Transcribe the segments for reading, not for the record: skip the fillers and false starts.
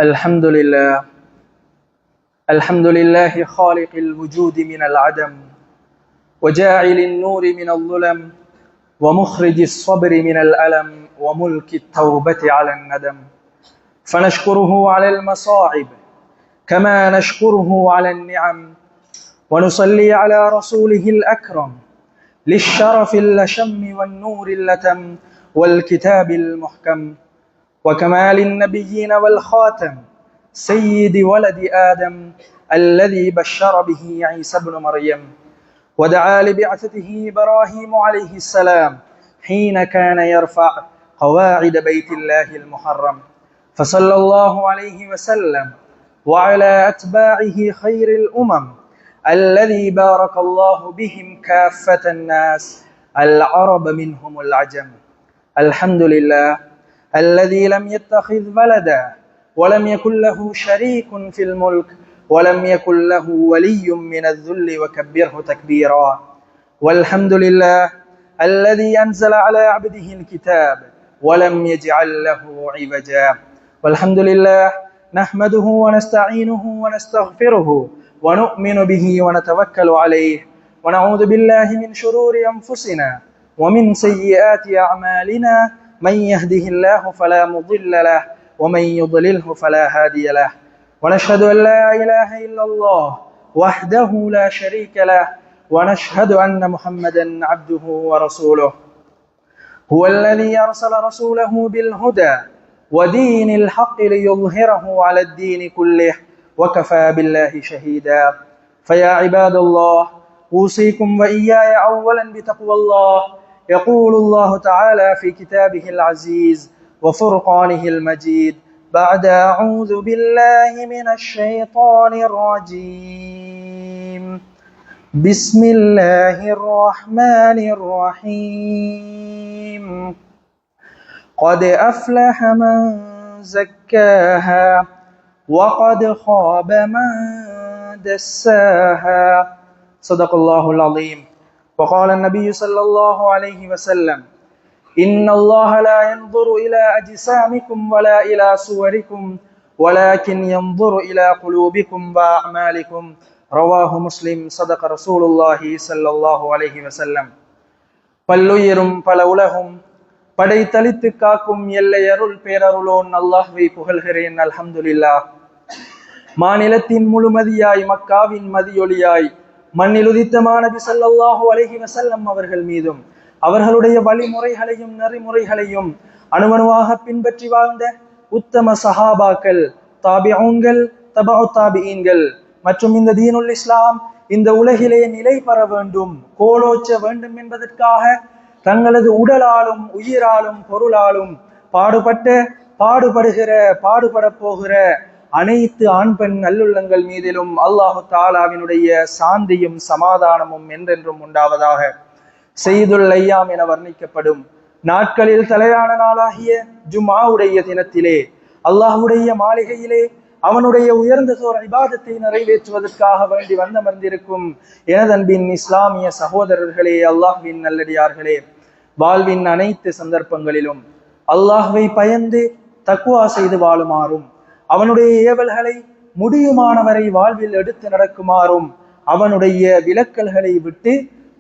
الحمد لله الحمد لله خالق الوجود من العدم وجاعل النور من الظلم ومخرج الصبر من الألم وملك التوبة على الندم، فنشكره على المصاعب كما نشكره على النعم، ونصلي على رسوله الأكرم للشرف اللشم والنور اللتم والكتاب المحكم، وكمال النبيين والخاتم سيد ولد آدم الذي بشر به عيسى بن مريم، ودعا لبعثته إبراهيم عليه السلام حين كان يرفع قواعد بيت الله المحرم، فصلى الله عليه وسلم وعلى أتباعه خير الأمم الذي بارك الله بهم كافة الناس العرب منهم العجم. الحمد لله الذي لم يتخذ ولدا ولم يكن له شريك في الملك ولم يكن له ولي من الذل وكبره تكبيرا. والحمد لله الذي أنزل على عبده الكتاب ولم يجعل له عوجا. والحمد لله نحمده ونستعينه ونستغفره ونؤمن به ونتوكل عليه، ونعوذ بالله من شرور أنفسنا ومن سيئات أعمالنا، من يهده الله فلا مضل له ومن يضلله فلا هادي له، ونشهد أن لا إله إلا الله وحده لا شريك له، ونشهد أن محمدا عبده ورسوله، هو الذي أرسل رسوله بالهدى ودين الحق ليظهره على الدين كله وكفى بالله شهيدا. فيا عباد الله، أوصيكم وإياي أولا بتقوى الله. يقول الله تعالى في كتابه العزيز وفرقانه المجيد بعد أعوذ بالله من الشيطان الرجيم، بسم الله الرحمن الرحيم، قد أفلح من زكاها وقد خاب من دساها. صدق الله العظيم. وقال النبي صلى الله عليه وسلم: إن الله لا ينظر إلى أجسامكم ولا إلى صوركم ولكن ينظر إلى قلوبكم وأعمالكم. رواه مسلم. صدق رسول الله صلى الله عليه وسلم. பல்லுயிரும் பல உலகும் படைத்தளித்து காக்கும் எல்லையருள் பேரருளோன் அல்லாஹ்வை புகழ்கிறேன். அல்ஹம்துலில்லாஹ். மாநிலத்தின் முழுமதியாய் மக்காவின் மதியொலியாய் மண்ணில் உதித்தமான நபி ஸல்லல்லாஹு அலைஹி வஸல்லம் அவர்கள் மீதும் அவர்களுடைய வழிமுறைகளையும் நெறிமுறைகளையும் அணுவணுவாக பின்பற்றி வாழ்ந்த உத்தம சஹாபாக்கள், தாபிஊன்கள், தபஉ தாபிஈன்கள் மற்றும் இந்த தீனுல் இஸ்லாம் இந்த உலகிலே நிலை பெற வேண்டும், கோலோச்ச வேண்டும் என்பதற்காக தங்களது உடலாலும் உயிராலும் பொருளாலும் பாடுபட போகிற அனைத்து ஆண் பெண் நல்லுள்ளங்கள் மீதிலும் அல்லாஹு தஆலாவினுடைய சாந்தியும் சமாதானமும் என்றென்றும் உண்டாவதாக. செய்துல் ஐயாம் என வர்ணிக்கப்படும் நாட்களில் தலையான நாளாகிய ஜும்ஆவுடைய தினத்திலே அல்லாஹ்வுடைய மாளிகையிலே அவனுடைய உயர்ந்த சோர் இபாதத்தை நிறைவேற்றுவதற்காக வேண்டி வந்தமர்ந்திருக்கும் எனதன்பின் இஸ்லாமிய சகோதரர்களே, அல்லாஹ்வின் நல்லடியார்களே, வாழ்வின் அனைத்து சந்தர்ப்பங்களிலும் அல்லாஹ்வை பயந்து தக்வா செய்து வாழுமாறும், அவனுடைய ஏவல்களை முடியுமானவரை வாழ்வில் எடுத்து நடக்குமாறும், அவனுடைய விலக்கல்களை விட்டு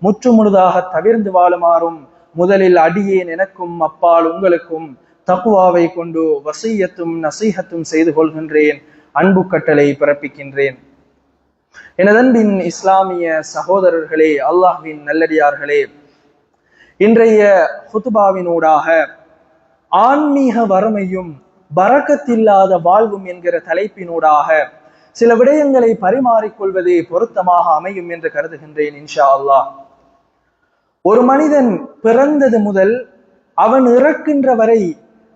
முற்றுமுழுதாக தவிர்ந்து வாழுமாறும் முதலில் அடியேன் எனக்கும் அப்பால் உங்களுக்கும் தக்வாவை கொண்டு வசியத்தும் நசீஹத்தும் செய்து கொள்கின்றேன், அன்பு கட்டளை பிறப்பிக்கின்றேன். எனதன்பின் இஸ்லாமிய சகோதரர்களே, அல்லாஹ்வின் நல்லடியார்களே, இன்றைய ஹுத்பாவினூடாக ஆன்மீக வறுமையும் பரக்கத்தில்லாத வாழ்வும் என்கிற தலைப்பினூடாக சில விடயங்களை பரிமாறிக்கொள்வதே பொருத்தமாக அமையும் என்று கருதுகின்றேன் இன்ஷா அல்லாஹ். ஒரு மனிதன் பிறந்தது முதல் அவன் இறக்கின்ற வரை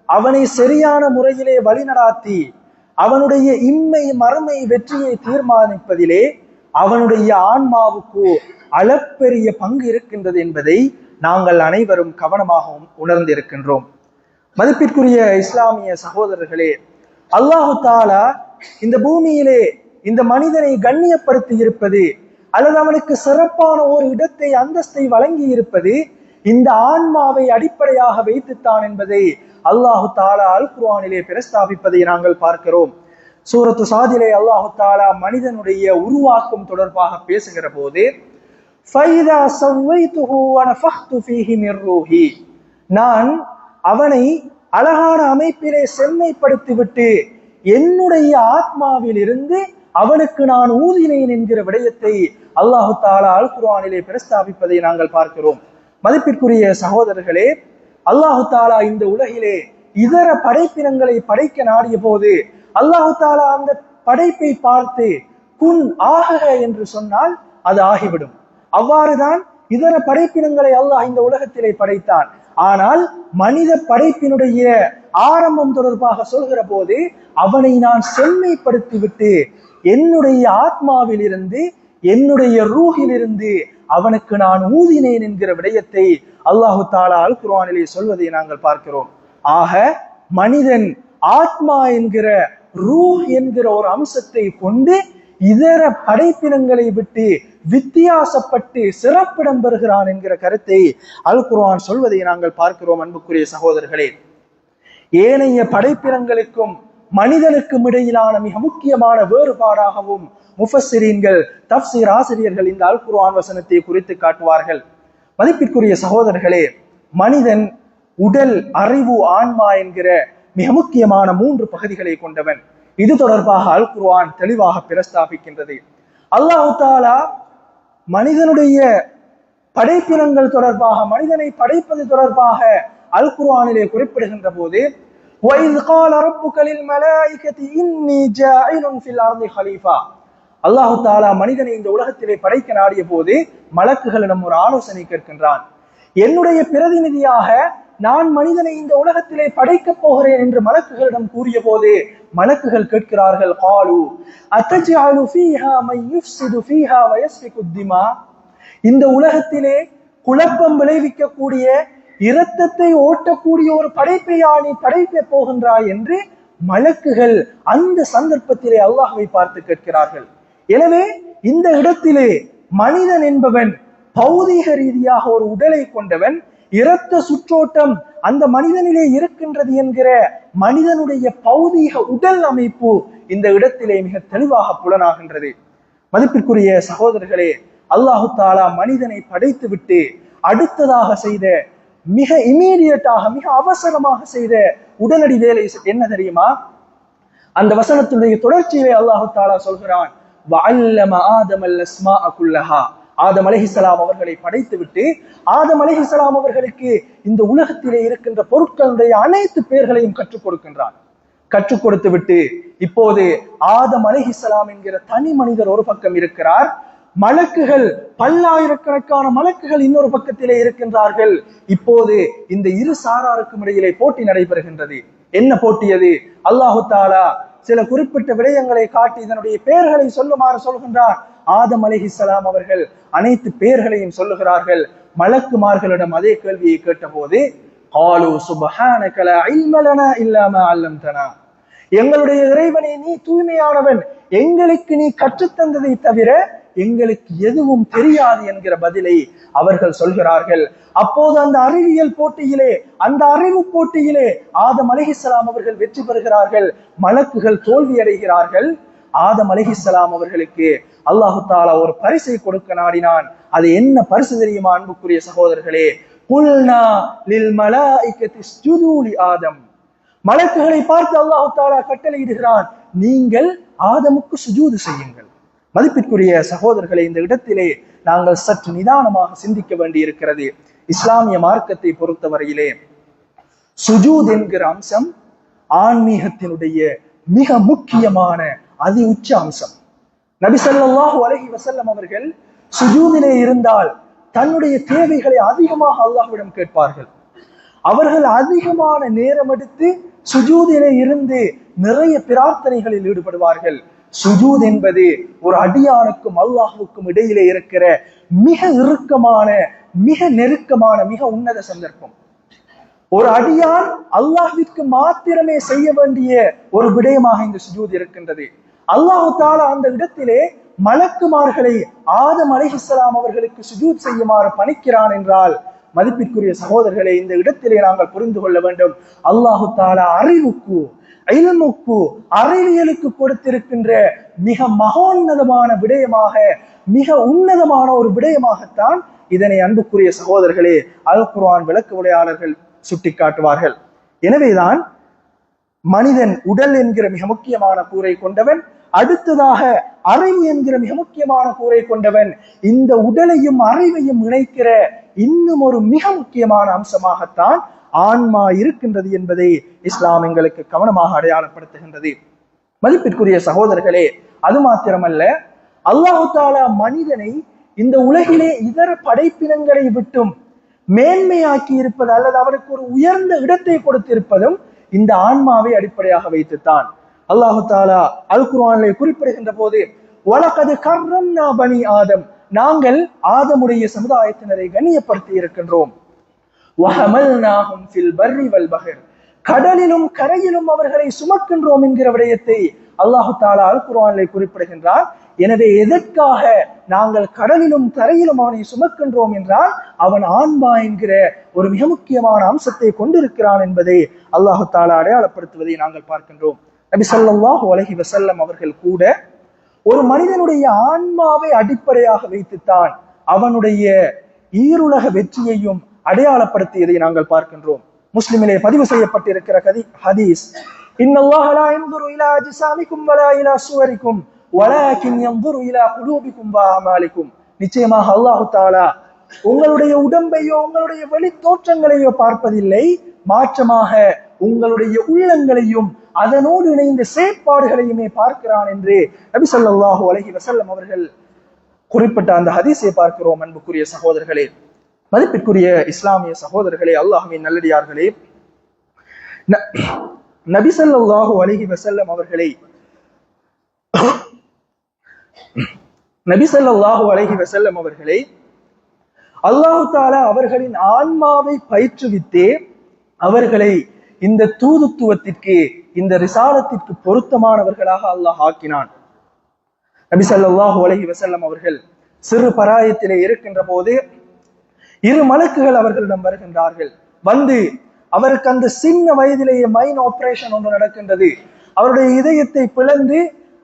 அவனை சரியான முறையிலே வழிநடாத்தி அவனுடைய இம்மை மறுமை வெற்றியை தீர்மானிப்பதிலே அவனுடைய ஆன்மாவுக்கு அளப்பெரிய பங்கு இருக்கின்றது என்பதை நாங்கள் அனைவரும் கவனமாக உணர்ந்திருக்கின்றோம். மதிப்பிற்குரிய இஸ்லாமிய சகோதரர்களே, அல்லாஹு தஆலா இந்த பூமியிலே இந்த மனிதனை கண்ணியப்படுத்தி இருப்பது அல்லது அவனுக்கு சிறப்பான ஒரு இடத்தை அந்தஸ்தை வழங்கி இருப்பது இந்த ஆன்மாவை அடிப்படையாக வைத்துத்தான் என்பதை அல்லாஹு தஆலா அல் குர்ஆனிலே பிரஸ்தாபிப்பதை நாங்கள் பார்க்கிறோம். சூரத்து சாதிலே அல்லாஹு தாலா மனிதனுடைய உருவாக்கம் தொடர்பாக பேசுகிற போது நான் அவனை அழகான அமைப்பிலே செம்மைப்படுத்திவிட்டு என்னுடைய ஆத்மாவில் இருந்து அவனுக்கு நான் ஊதினேன் என்கிற விடயத்தை அல்லாஹு தாலா அல் குர்ஆனிலே பிரஸ்தாபிப்பதை நாங்கள் பார்க்கிறோம். மதிப்பிற்குரிய சகோதரர்களே, அல்லாஹு தாலா இந்த உலகிலே இதர படைப்பினங்களை படைக்க நாடிய போது அல்லாஹு தாலா அந்த படைப்பை பார்த்து குன் ஆக என்று சொன்னால் அது ஆகிவிடும். அவ்வாறுதான் இதர படைப்பினங்களை அல்லாஹ் இந்த உலகத்திலே படைத்தான். ஆனால் மனித படைப்பினுடைய ஆரம்பம் தொடர்பாக சொல்கிற போது அவனை நான் செம்மைப்படுத்திவிட்டு என்னுடைய ஆத்மாவில் இருந்து என்னுடைய ரூஹிலிருந்து அவனுக்கு நான் ஊதினேன் என்கிற விடயத்தை அல்லாஹு தாலா அல் குர்ஆனிலே சொல்வதை நாங்கள் பார்க்கிறோம். ஆக மனிதன் ஆத்மா என்கிற ரூஹ் என்கிற ஒரு அம்சத்தை கொண்டு இதர படைப்பினங்களை விட்டு வித்தியாசப்பட்டு சிறப்பிடம் பெறுகிறான் என்கிற கருத்தை அல் குர்ஆன் சொல்வதை நாங்கள் பார்க்கிறோம். அன்புக்குரிய சகோதரர்களே, ஏனைய படைப்பினங்களுக்கும் மனிதனுக்கும் இடையிலான மிக முக்கியமான வேறுபாடாகவும் முஃபஸ்ஸிரீன்கள் தஃப்சீர் ஆசிரியர்கள் இந்த அல் குர்ஆன் வசனத்தை குறித்து காட்டுவார்கள். மதிப்பிற்குரிய சகோதரர்களே, மனிதன் உடல், அறிவு, ஆன்மா என்கிற மிக முக்கியமான 3 பகுதிகளை கொண்டவன். இது தொடர்பாக அல் குர்ஆன் தெளிவாக பிரஸ்தாபிக்கின்றது. அல்லாஹு தாலா மனிதனுடைய படைப்பினங்கள் தொடர்பாக, மனிதனை படைப்பது தொடர்பாக அல் குர்ஆனிலே குறிப்பிடுகின்ற போது وَإِذْ قَالَ رَبُّكَ لِلْمَلَائِكَةِ إِنِّي جَاعِلٌ فِي الْأَرْضِ خَلِيفَةً அல்லாஹு தாலா மனிதனை இந்த உலகத்திலே படைக்க நாடிய போது மலக்குகளிடம் ஒரு ஆலோசனை கேட்கின்றான். என்னுடைய பிரதிநிதியாக நான் மனிதனை இந்த உலகத்திலே படைக்கப் போகிறேன் என்று மலக்குகளிடம் கூறிய போது மலக்குகள் கேட்கிறார்கள், قَالُوا أَتَجْعَلُ فِيهَا مَن يُفْسِدُ فِيهَا وَيَسْفِكُ الدِّمَاءَ இந்த உலகத்திலே குழப்பம் விளைவிக்கக்கூடிய, இரத்தத்தை ஓட்டக்கூடிய ஒரு படைப்பையா நீ படைக்க போகின்றாய் என்று மலக்குகள் அந்த சந்தர்ப்பத்திலே அல்லாஹ்வை பார்த்து கேட்கிறார்கள். எனவே இந்த இடத்திலே மனிதன் என்பவன் பௌதீக ரீதியாக ஒரு உடலை கொண்டவன், இரத்த சுற்றோட்டம் அந்த மனிதனிலே இருக்கின்றது என்கிற மனிதனுடைய பௌதீக உடல் அமைப்பு இந்த இடத்திலே மிக தெளிவாக புலனாகின்றது. மதிப்பிற்குரிய சகோதரர்களே, அல்லாஹு தாலா மனிதனை படைத்து விட்டு அடுத்ததாக செய்த மிக இமீடியட்டாக, மிக அவசரமாக செய்த உடனடி வேலை என்ன தெரியுமா? அந்த வசனத்துடைய தொடர்ச்சியிலே அல்லாஹு தாலா சொல்கிறான், வஅல்லம ஆதமல் அஸ்மாஅ குல்லஹா. ஆதம் அலைஹிஸ்ஸலாம் அவர்களை படைத்து விட்டு ஆதம் அலைஹிஸ்ஸலாம் அவர்களுக்கு இந்த உலகத்திலே இருக்கின்ற பொருட்களுடைய அனைத்து பெயர்களையும் கற்றுக் கொடுக்கின்றான். கற்றுக் கொடுத்து விட்டு இப்போது ஆதம் அலைஹிஸ்ஸலாம் என்கிற தனி மனிதர் ஒரு பக்கம் இருக்கிறார், மலக்குகள் பல்லாயிரக்கணக்கான மலக்குகள் இன்னொரு பக்கத்திலே இருக்கின்றார்கள். இப்போது இந்த இரு சாராருக்கும் இடையிலே போட்டி நடைபெறுகின்றது. என்ன போட்டியது? அல்லாஹு தாலா சில குறிப்பிட்ட விடயங்களை காட்டி இதனுடைய பெயர்களை சொல்லுமாறு சொல்கின்றார். ஆதம் அலைஹிஸ்ஸலாம் அவர்கள் அனைத்து பெயர்களையும் சொல்லுகிறார்கள். மலக்குமார்களிடம் அதே கேள்வியை கேட்ட போது காலு சுப்ஹானக லா இல்ம லனா இல்லா மா அல்லம்தனா, எங்களுடைய இறைவனே நீ தூய்மையானவன், எங்களுக்கு நீ கற்றுத்தந்ததை தவிர எங்களுக்கு எதுவும் தெரியாது என்கிற பதிலை அவர்கள் சொல்கிறார்கள். அப்போது அந்த அறிவியல் போட்டியிலே, அந்த அறிவு போட்டியிலே ஆதம் அலைஹிஸ்ஸலாம் அவர்கள் வெற்றி பெறுகிறார்கள், மலக்குகள் தோல்வி அடைகிறார்கள். ஆதம் அலைஹிஸ்ஸலாம் அவர்களுக்கு அல்லாஹு தாலா ஒரு பரிசை கொடுக்க நாடினான். அது என்ன பரிசு தெரியுமா அன்புக்குரிய சகோதரர்களே? குல்னா லில் மலாயிகத்தி இஸ்ஜுது லி ஆதம். மலக்குகளை பார்த்து அல்லாஹு தாலா கட்டளையிடுகிறான், நீங்கள் ஆதமுக்கு சுஜூது செய்யுங்கள். மதிப்பிற்குரிய சகோதரர்களை, இந்த இடத்திலே நாங்கள் சற்று நிதானமாக சிந்திக்க வேண்டி இருக்கிறது. இஸ்லாமிய மார்க்கத்தை பொறுத்தவரையிலே சுஜூத் என்கிற அம்சம் ஆன்மீகத்தினுடைய மிக முக்கியமான அதி உச்ச அம்சம். நபி ஸல்லல்லாஹு அலைஹி வஸல்லம் அவர்கள் சுஜூதிலே இருந்தால் தன்னுடைய தேவைகளை அதிகமாக அல்லாஹ்விடம் கேட்பார்கள். அவர்கள் அதிகமான நேரம் எடுத்து சுஜூதிலே இருந்து நிறைய பிரார்த்தனைகளில் ஈடுபடுவார்கள். சுஜூத் என்பது ஒரு அடியானுக்கும் அல்லாஹ்வுக்கும் இடையிலே இருக்கிற மிக இறுக்கமான, மிக நெருக்கமான, மிக உன்னத சந்தர்ப்பம். ஒரு அடியான் அல்லாஹ்விற்கு மாத்திரமே செய்ய வேண்டிய ஒரு விடயமாக இந்த சுஜூத் இருக்கின்றது. அல்லாஹு தாலா அந்த இடத்திலே மலக்குமார்களை ஆதம் அலைஹிஸ்ஸலாம் அவர்களுக்கு சுஜூத் செய்யுமாறு பணிக்கிறான் என்றால், மதிப்பிற்குரிய சகோதரர்களை, இந்த இடத்திலே நாங்கள் புரிந்து கொள்ள வேண்டும், அல்லாஹு தாலா அறிவுக்கு, இல்முக்கு அறிவியலுக்கு கொடுத்திருக்கின்ற மிக மகோன்னதமான விடயமாக, மிக உன்னதமான ஒரு விடயமாகத்தான் இதனை அன்புக்குரிய சகோதரர்களே அல் குர்ஆன் விளக்க உரையாளர்கள் சுட்டிக்காட்டுவார்கள். எனவேதான் மனிதன் உடல் என்கிற மிக முக்கியமான கூரை கொண்டவன், அடுத்ததாக அறிவு என்கிற மிக முக்கியமான கூரை கொண்டவன். இந்த உடலையும் அறிவையும் இணைக்கிற இன்னும் ஒரு மிக முக்கியமான அம்சமாகத்தான் ஆன்மா இருக்கின்றது என்பதை இஸ்லாம் எங்களுக்கு கவனமாக அடையாளப்படுத்துகின்றது. மதிப்பிற்குரிய சகோதரர்களே, அது மாத்திரமல்ல, அல்லாஹு தஆலா மனிதனை இந்த உலகிலே இதர படைப்பினங்களை விட்டும் மேன்மையாக்கி இருப்பது அல்லது அவருக்கு ஒரு உயர்ந்த இடத்தை கொடுத்திருப்பதும் இந்த ஆன்மாவை அடிப்படையாக வைத்துத்தான். அல்லாஹு தஆலா அல் குர்ஆனிலே குறிப்பிடுகின்ற போது, வலகத் கர்ரம்னா பனி ஆதம், நாங்கள் ஆதமுடைய சமுதாயத்தினரை கண்ணியப்படுத்தி இருக்கின்றோம். வஹமல்நாஹும் ஃபில் பர்ரி வல் பஹர், கடலிலும் கரையிலும் அவர்களை சுமக்கின்றோம் என்கிற விடயத்தை அல்லாஹு தஆலா அல் குர்ஆனிலே குறிப்பிடுகின்றார். எனவே எதற்காக நாங்கள் கடலிலும் கரையிலும் அவனை சுமக்கின்றோம் என்றால் அவன் ஆன்மா என்கிற ஒரு மிக முக்கியமான அம்சத்தை கொண்டிருக்கிறான் என்பதை அல்லாஹு தஆலா அடையாளப்படுத்துவதை நாங்கள் பார்க்கின்றோம். நபி ஸல்லல்லாஹு அலைஹி வஸல்லம் அவர்கள் கூட ஒரு மனிதனுடைய ஆன்மாவை அடிப்படையாக வைத்துத்தான் அவனுடைய ஈருலக வெற்றியையும் அடையாளப்படுத்தியதை நாங்கள் பார்க்கின்றோம். முஸ்லிமிலே பதிவு செய்யப்பட்டிருக்கிற ஹதீஸ், இன்னல்லாஹ லா யன்துரு இலா அஜ்சாமிக்கும் வலா இலா சுவரிக்கும் வலாக்கின் யன்துரு இலா குலூபிக்கும் வ அமாலிக்கும், நிச்சயமாக அல்லாஹு தஆலா உங்களுடைய உடம்பையோ உங்களுடைய வெளி தோற்றங்களையோ பார்ப்பதில்லை, மாற்றமாக உங்களுடைய உள்ளங்களையும் அதனோடு இணைந்த செயற்பாடுகளையுமே பார்க்கிறான் என்று நபி ஸல்லல்லாஹு அலைஹி வஸல்லம் அவர்கள் குறிப்பிட்ட அந்த ஹதீஸை பார்க்கிறோம். அன்புக்குரிய சகோதரர்களே, மதிப்பிற்குரிய இஸ்லாமிய சகோதரர்களே, அல்லாஹ்வின் நல்லடியார்களே, நபி ஸல்லல்லாஹு அலைஹி வஸல்லம் அவர்களை அல்லாஹு தஆலா அவர்களின் ஆன்மாவை பயிற்றுவித்தே அவர்களை இந்த தூதுத்துவத்திற்கு, இந்த ரிசாலத்திற்கு பொருத்தமானவர்களாக அல்லாஹ் ஆக்கினான். நபி ஸல்லல்லாஹு அலைஹி வஸல்லம் அவர்கள் சிறு பராயத்திலே இருக்கின்ற போது இரு மலக்குகள் அவர்களிடம் வருகின்றார்கள். வந்து அவருக்கு அந்த சின்ன வயதிலேயே மைண்ட் ஆபரேஷன் ஒன்று நடக்கின்றது. அவருடைய இதயத்தை பிளந்து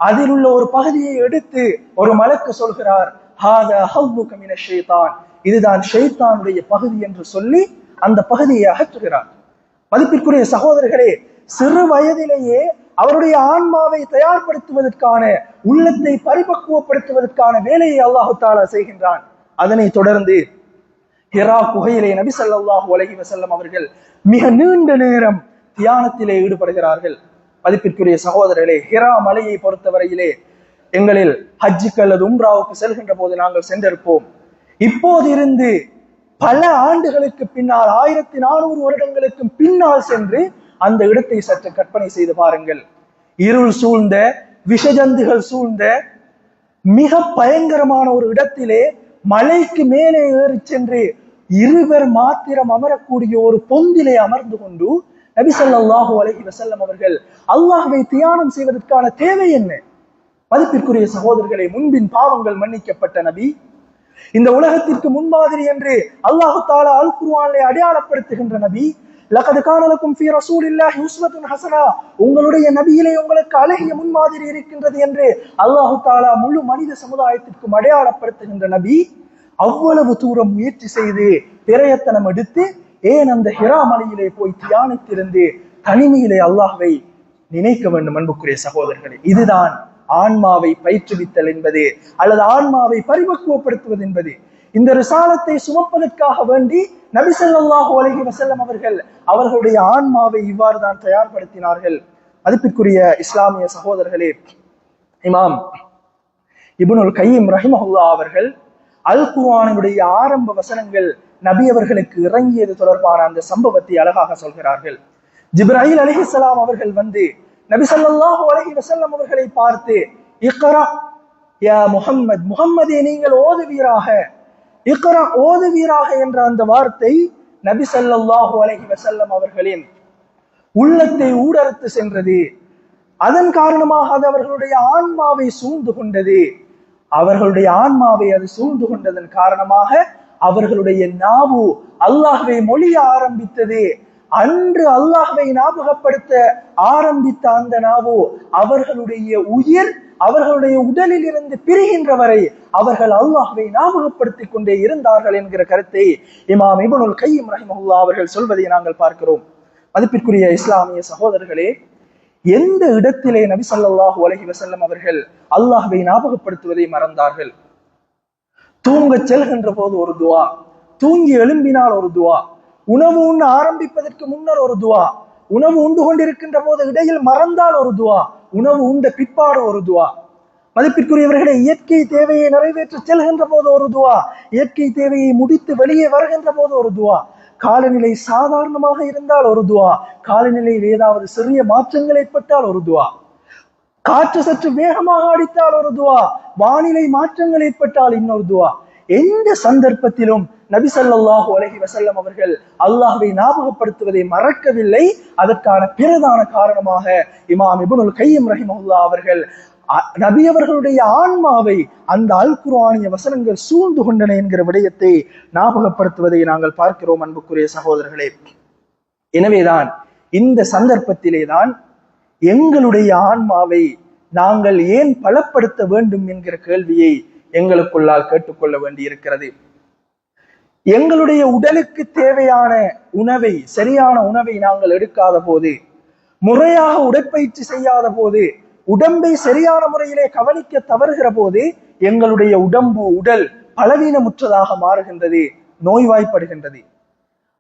அதில் உள்ள ஒரு பகுதியை எடுத்து ஒரு மலக்கு சொல்கிறார், ஹாதா ஹவ்வுக மினஷ் ஷைத்தான், இதுதான் ஷைத்தானுடைய பகுதி என்று சொல்லி அந்த பகுதியை அகற்றுகிறார். மதிப்பிற்குரிய சகோதரர்களே, சிறு வயதிலேயே அவருடைய ஆன்மாவை தயார்படுத்துவதற்கான, உள்ளத்தை பரிபக்குவப்படுத்துவதற்கான வேலையை அல்லாஹு தஆலா செய்கின்றான். அதனை தொடர்ந்து ஹிரா குகையிலே நபி ஸல்லல்லாஹு அலைஹி வஸல்லம் அவர்கள் மிக நீண்ட நேரம் தியானத்திலே ஈடுபடுகிறார்கள். மதிப்பிற்குரிய சகோதரர்களே, ஹிரா மலையை பொறுத்தவரையிலே எங்களில் ஹஜ்ஜுக்கு அல்லது உம்ராவுக்கு செல்கின்ற போது நாங்கள் சென்றிருப்போம். இப்போது இருந்து பல ஆண்டுகளுக்கு பின்னால், 1400 வருடங்களுக்கு பின்னால் சென்று அந்த இடத்தை சற்று கற்பனை செய்து பாருங்கள். இருள் சூழ்ந்த, விஷஜந்துகள் சூழ்ந்த மிக பயங்கரமான ஒரு இடத்திலே மலைக்கு மேலே ஏறி சென்று இருவர் மாத்திரம் அமரக்கூடிய ஒரு பொந்திலே அமர்ந்து கொண்டு நபி ஸல்லல்லாஹு அலைஹி வஸல்லம் அவர்கள் அல்லாஹ்வை தியானம் செய்வதற்கான தேவை என்ன? மதிப்பிற்குரிய சகோதரர்களே, முன்பின் பாவங்கள் மன்னிக்கப்பட்ட நபி, இந்த உலகத்திற்கு முன்மாதிரி என்று அல்லாஹு தஆலா அல் குர்ஆனிலே அடையாளப்படுத்துகின்ற நபி, லகத் கான லகும் ஃபீ ரசூலில்லாஹி உஸ்வத்துன் ஹஸனா, உங்களுடைய நபியிலே உங்களுக்கு அழகிய முன்மாதிரி இருக்கின்றது என்று அல்லாஹு தஆலா முழு மனித சமுதாயத்திற்கும் அடையாளப்படுத்துகின்ற நபி, அவ்வளவு தூரம் முயற்சி செய்து பிரயத்தனம் எடுத்து ஏன் அந்த ஹிரா மலையிலே போய் தியானித்திருந்து தனிமையிலே அல்லாஹ்வை நினைக்க வேண்டும்? அன்புக்குரிய சகோதரர்களே, இதுதான் ஆன்மாவை பயிற்றுவித்தல் என்பது, அல்லது ஆன்மாவை பரிபக்குவப்படுத்துவது என்பது. இந்த ரிசாலத்தை சுமப்பதற்காக வேண்டி நபி ஸல்லல்லாஹு அலைஹி வஸல்லம் அவர்கள் அவர்களுடைய ஆன்மாவை இவ்வாறு தான் தயார்படுத்தினார்கள். மதிப்பிற்குரிய இஸ்லாமிய சகோதரர்களே, இமாம் இப்னுல் கய்யிம் ரஹிமஹுல்லாஹ் அவர்கள் அல் குர்ஆனுடைய ஆரம்ப வசனங்கள் நபி அவர்களுக்கு இறங்கியது தொடர்பான அந்த சம்பவத்தை அழகாக சொல்கிறார்கள். ஜிப்ராயில் அலைஹிஸ்ஸலாம் அவர்கள் வந்து நபி ஸல்லல்லாஹு அலைஹி வஸல்லம் அவர்களை பார்த்து, இக்ரா யா முஹம்மத், முஹம்மதே நீங்கள் ஓதுவீராக, இக்ரா ஓதுவீராக என்ற அந்த வார்த்தை நபி ஸல்லல்லாஹு அலைஹி வஸல்லம் அவர்களின் உள்ளத்தை ஊடறுத்து சென்றது. அதன் காரணமாக அது அவர்களுடைய ஆன்மாவை சூழ்ந்து கொண்டது. அவர்களுடைய ஆன்மாவை அது சூழ்ந்து கொண்டதன் காரணமாக அவர்களுடைய நாவு அல்லாஹ்வை மொழிய ஆரம்பித்தது. அன்று அல்லாஹ்வை ஞாபகப்படுத்த ஆரம்பித்த அந்த நாவோ அவர்களுடைய உயிர் அவர்களுடைய உடலில் இருந்து பிரிகின்ற வரை அவர்கள் அல்லாஹ்வை ஞாபகப்படுத்திக் கொண்டே இருந்தார்கள் என்கிற கருத்தை இமாம் இப்னுல் கையிம் ரஹிமஹுல்லாஹ் அவர்கள் சொல்வதை நாங்கள் பார்க்கிறோம். மதிப்பிற்குரிய இஸ்லாமிய சகோதரர்களே, எந்த இடத்திலே நபி ஸல்லல்லாஹு அலைஹி வஸல்லம் அவர்கள் அல்லாஹ்வை ஞாபகப்படுத்துவதை மறந்தார்கள்? தூங்க செல்கின்ற போது ஒரு துவா, தூங்கி எழும்பினால் ஒரு துவா, உணவு உண்ண ஆரம்பிப்பதற்கு முன்னர் ஒரு துவா, உணவு உண்டு கொண்டிருக்கின்ற போது இடையில் மறந்தால் ஒரு துவா, உணவு உண்ட பிற்பாடு ஒரு துவா. மதிப்பிற்குரியவர்களை, இயற்கை தேவையை நிறைவேற்ற செல்கின்ற போது ஒரு துவா, இயற்கை தேவையை முடித்து வெளியே வருகின்ற போது ஒரு துவா, காலநிலை சாதாரணமாக இருந்தால் ஒரு துவா, காலநிலையில் ஏதாவது சிறிய மாற்றங்கள் ஏற்பட்டால் ஒரு துவா, காற்று சற்று வேகமாக அடித்தால் ஒரு துவா, வானிலை மாற்றங்கள் ஏற்பட்டால் இன்னொரு துவா. எந்த சந்தர்ப்பத்திலும் நபி ஸல்லல்லாஹு அலைஹி வஸல்லம் அவர்கள் அல்லாஹ்வை ஞாபகப்படுத்துவதை மறக்கவில்லை. அதற்கான பிரதான காரணமாக இமாம் இப்னுல் கையிம் ரஹிமஹுல்லாஹ் அவர்கள் நபி அவர்களுடைய ஆன்மாவை அந்த அல் குர்ஆனிய வசனங்கள் சூழ்ந்து கொண்டன என்கிற விடயத்தை ஞாபகப்படுத்துவதை நாங்கள் பார்க்கிறோம். அன்புக்குரிய சகோதரர்களே, எனவேதான் இந்த சந்தர்ப்பத்திலே தான் எங்களுடைய ஆன்மாவை நாங்கள் ஏன் பலப்படுத்த வேண்டும் என்கிற கேள்வியை எங்களுக்குள்ளால் கேட்டுக்கொள்ள வேண்டி இருக்கிறது. எங்களுடைய உடலுக்கு தேவையான உணவை, சரியான உணவை நாங்கள் எடுக்காத போது, முறையாக உடற்பயிற்சி செய்யாத போது, உடம்பை சரியான முறையிலே கவனிக்க தவறுகிற போது எங்களுடைய உடல் பலவீனமுற்றதாக மாறுகின்றது, நோய்வாய்ப்படுகின்றது.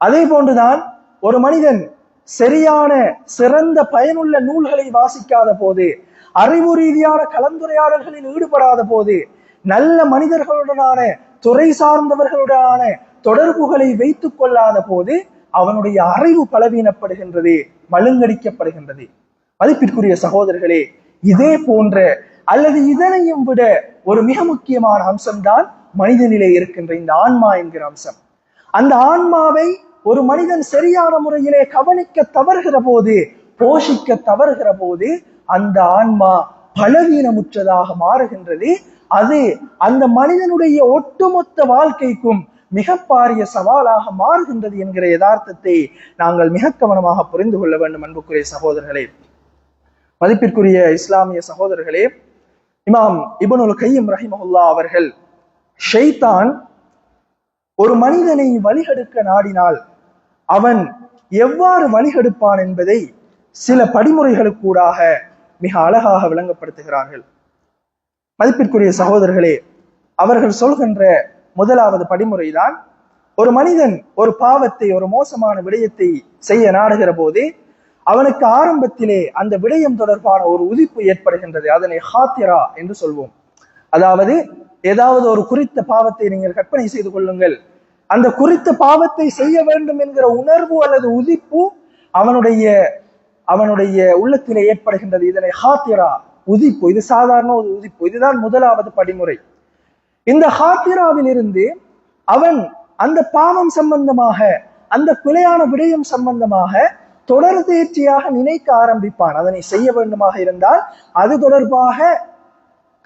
அதே போன்றுதான் ஒரு மனிதன் சரியான சிறந்த பயனுள்ள நூல்களை வாசிக்காத போது, அறிவு ரீதியான கலந்துரையாடல்களில் ஈடுபடாத போது, நல்ல மனிதர்களுடனான துறை சார்ந்தவர்களுடனான தொடர்புகளை வைத்துக் கொள்ளாத போது அவனுடைய அறிவு பலவீனப்படுகின்றது, மழுங்கடிக்கப்படுகின்றது. மதிப்பிற்குரிய சகோதரர்களே, இதே போன்ற அல்லது இதனையும் விட ஒரு மிக முக்கியமான அம்சம்தான் மனிதனிலே இருக்கின்ற இந்த ஆன்மா என்கிற அம்சம். அந்த ஆன்மாவை ஒரு மனிதன் சரியான முறையிலே கவனிக்க தவறுகிற போது, போஷிக்க தவறுகிற போது அந்த ஆன்மா பலவீனமுற்றதாக மாறுகின்றது. அது அந்த மனிதனுடைய ஒட்டுமொத்த வாழ்க்கைக்கும் மிக பாரிய சவாலாக மாறுகின்றது என்கிற யதார்த்தத்தை நாங்கள் மிக கவனமாக புரிந்து கொள்ள வேண்டும். அன்புக்குரிய சகோதரர்களே, மதிப்பிற்குரிய இஸ்லாமிய சகோதரர்களே, இமாம் இப்னுல் கையிம் ரஹிமஹுல்லாஹ் அவர்கள் ஷைத்தான் ஒரு மனிதனை வழிகெடுக்க நாடினால் அவன் எவ்வாறு வழிகெடுப்பான் என்பதை சில படிமுறைகளுக்கூடாக மிக அழகாக விளங்கப்படுத்துகிறார்கள். மதிப்பிற்குரிய சகோதரர்களே, அவர்கள் சொல்கின்ற முதலாவது படிமுறைதான், ஒரு மனிதன் ஒரு பாவத்தை, ஒரு மோசமான விடயத்தை செய்ய நாடுகிற போது அவனுக்கு ஆரம்பத்திலே அந்த விடயம் தொடர்பான ஒரு உதிப்பு ஏற்படுகின்றது. அதனை ஹாத்திரா என்று சொல்வோம். அதாவது ஏதாவது ஒரு குறித்த பாவத்தை நீங்கள் கற்பனை செய்து கொள்ளுங்கள், அந்த குறித்த பாவத்தை செய்ய வேண்டும் என்கிற உணர்வு அல்லது உதிப்பு அவனுடைய உள்ளத்திலே ஏற்படுகின்றது. இதனை ஹாத்திரா, உதிப்பு, இது சாதாரண ஒரு உதிப்பு. இதுதான் முதலாவது படிமுறை. இந்த ஹாத்திராவில் இருந்து அவன் அந்த பாவம் சம்பந்தமாக, அந்த பிழையான விடயம் சம்பந்தமாக தொடர்ந்தேர்ச்சியாக நினைக்க ஆரம்பிப்பான். அதனை செய்ய வேண்டுமாக இருந்தால் அது தொடர்பாக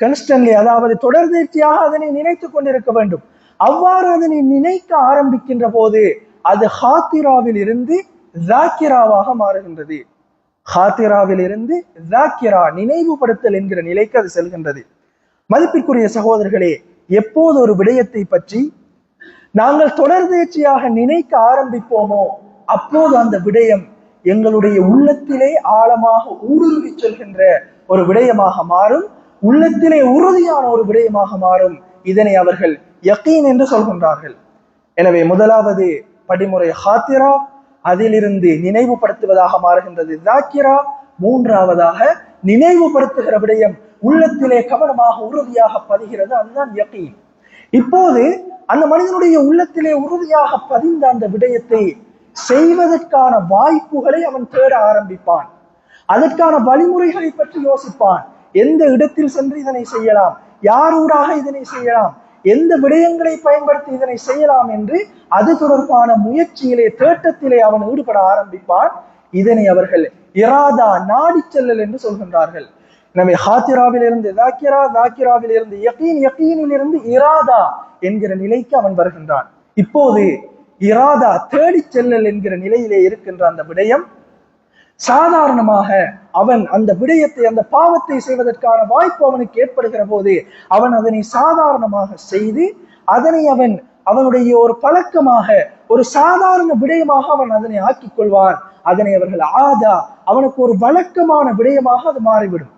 கன்ஸ்டன்ட்லி, அதாவது தொடர்ந்தேர்ச்சியாக அதனை நினைத்துக் கொண்டிருக்க வேண்டும். அவ்வாறு அதனை நினைக்க ஆரம்பிக்கின்ற போது அது ஹாத்திராவில் இருந்து ஜாக்கிராவாக மாறுகின்றது. ஹாத்திராவில் இருந்து ஜாக்கிரா, நினைவுபடுத்தல் என்கிற நிலைக்கு அது செல்கின்றது. மதிப்பிற்குரிய சகோதரர்களே, எப்போது ஒரு விடயத்தை பற்றி நாங்கள் தொடர்ந்தேர்ச்சியாக நினைக்க ஆரம்பிப்போமோ அப்போது அந்த விடயம் எங்களுடைய உள்ளத்திலே ஆழமாக ஊடுருவி செல்கின்ற ஒரு விடயமாக மாறும், உள்ளத்திலே உறுதியான ஒரு விடயமாக மாறும். இதனை அவர்கள் யகீன் என்று சொல்கின்றார்கள். எனவே முதலாவது படிமுறை ஹாத்திரா, அதிலிருந்து நினைவுபடுத்துவதாக மாறுகின்றது ஜாக்கிரா. மூன்றாவதாக நினைவுபடுத்துகிற விடயம் உள்ளத்திலே கவனமாக உறுதியாக பதிகிறது, அதுதான் யகீன். இப்போது அந்த மனிதனுடைய உள்ளத்திலே உறுதியாக பதிந்த அந்த விடயத்தை செய்வதற்கான வாய்ப்புகளை அவன் தேட ஆரம்பிப்பான். அதற்கான வழிமுறைகளை பற்றி யோசிப்பான். எந்த இடத்தில் சென்று இதனை செய்யலாம், யாரூடாக இதனை செய்யலாம், எந்த விடயங்களை பயன்படுத்தி இதனை செய்யலாம் என்று அது தொடர்பான முயற்சியிலே, தேட்டத்திலே அவன் ஈடுபட ஆரம்பிப்பான். இதனை அவர்கள் இராதா, நாடி செல்லல் என்று சொல்கின்றார்கள். எனவே ஹாத்திராவில் இருந்து ஜாக்கிரா, ஜாக்கிராவில் இருந்து யகீன், யகீனில் இருந்து இராதா என்கிற நிலைக்கு அவன் வருகின்றான். இப்போது இராதா தேடி செல்லல் என்கிற நிலையிலே இருக்கின்ற அந்த விடயம் சாதாரணமாக அவன் அந்த விடயத்தை அந்த பாவத்தை செய்வதற்கான வாய்ப்பு அவனுக்கு ஏற்படுகிற போது அவன் அதனை சாதாரணமாக செய்து அதனை அவனுடைய ஒரு பழக்கமாக ஒரு சாதாரண விடயமாக அவன் அதனை ஆக்கிக் கொள்வான். அதனை அவர்கள் ஆதா அவனுக்கு ஒரு வழக்கமான விடயமாக அது மாறிவிடும்.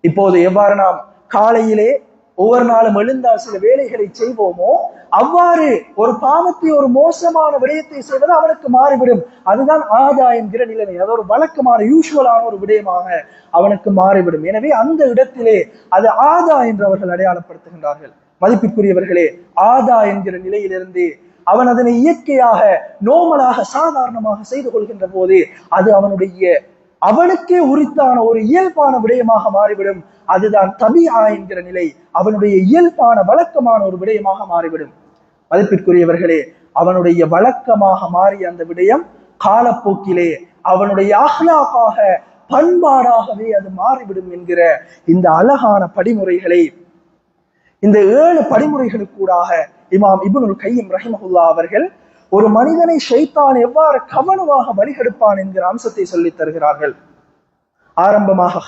இப்போது எவ்வாறு நாம் காலையிலே ஒவ்வொரு நாளும் எழுந்தால் சில வேலைகளை செய்வோமோ அவ்வாறு ஒரு பாவத்தை ஒரு மோசமான விடயத்தை செய்வது அவனுக்கு மாறிவிடும். அதுதான் ஆதா என்கிற நிலைமை. அது ஒரு வழக்கமான யூசுவலான ஒரு விடயமாக அவனுக்கு மாறிவிடும். எனவே அந்த இடத்திலே அது ஆதா என்று அவர்கள் அடையாளப்படுத்துகின்றார்கள். மதிப்பிற்குரியவர்களே, ஆதா என்கிற நிலையிலிருந்து அவன் அதனை இயற்கையாக நோமலாக சாதாரணமாக செய்து கொள்கின்ற போது அது அவனுக்கே உரித்தான ஒரு இயல்பான விடயமாக மாறிவிடும். அதுதான் தபிஆ என்கிற நிலை. அவனுடைய இயல்பான வழக்கமான ஒரு விடயமாக மாறிவிடும். மதிப்பிற்குரியவர்களே, அவனுடைய வழக்கமாக மாறிய அந்த விடயம் காலப்போக்கிலே அவனுடைய அஹ்லாகாக பண்பாடாகவே அது மாறிவிடும் என்கிற இந்த அழகான படிமுறைகளை இந்த 7 படிமுறைகளுக்கூடாக இமாம் இப்னுல் கையிம் ரஹிமஹுல்லா அவர்கள் ஒரு மனிதனை ஷைத்தான் எவ்வாறு கவனமாக வழிகெடுப்பான் என்கிற அம்சத்தை சொல்லித் தருகிறார்கள். ஆரம்பமாக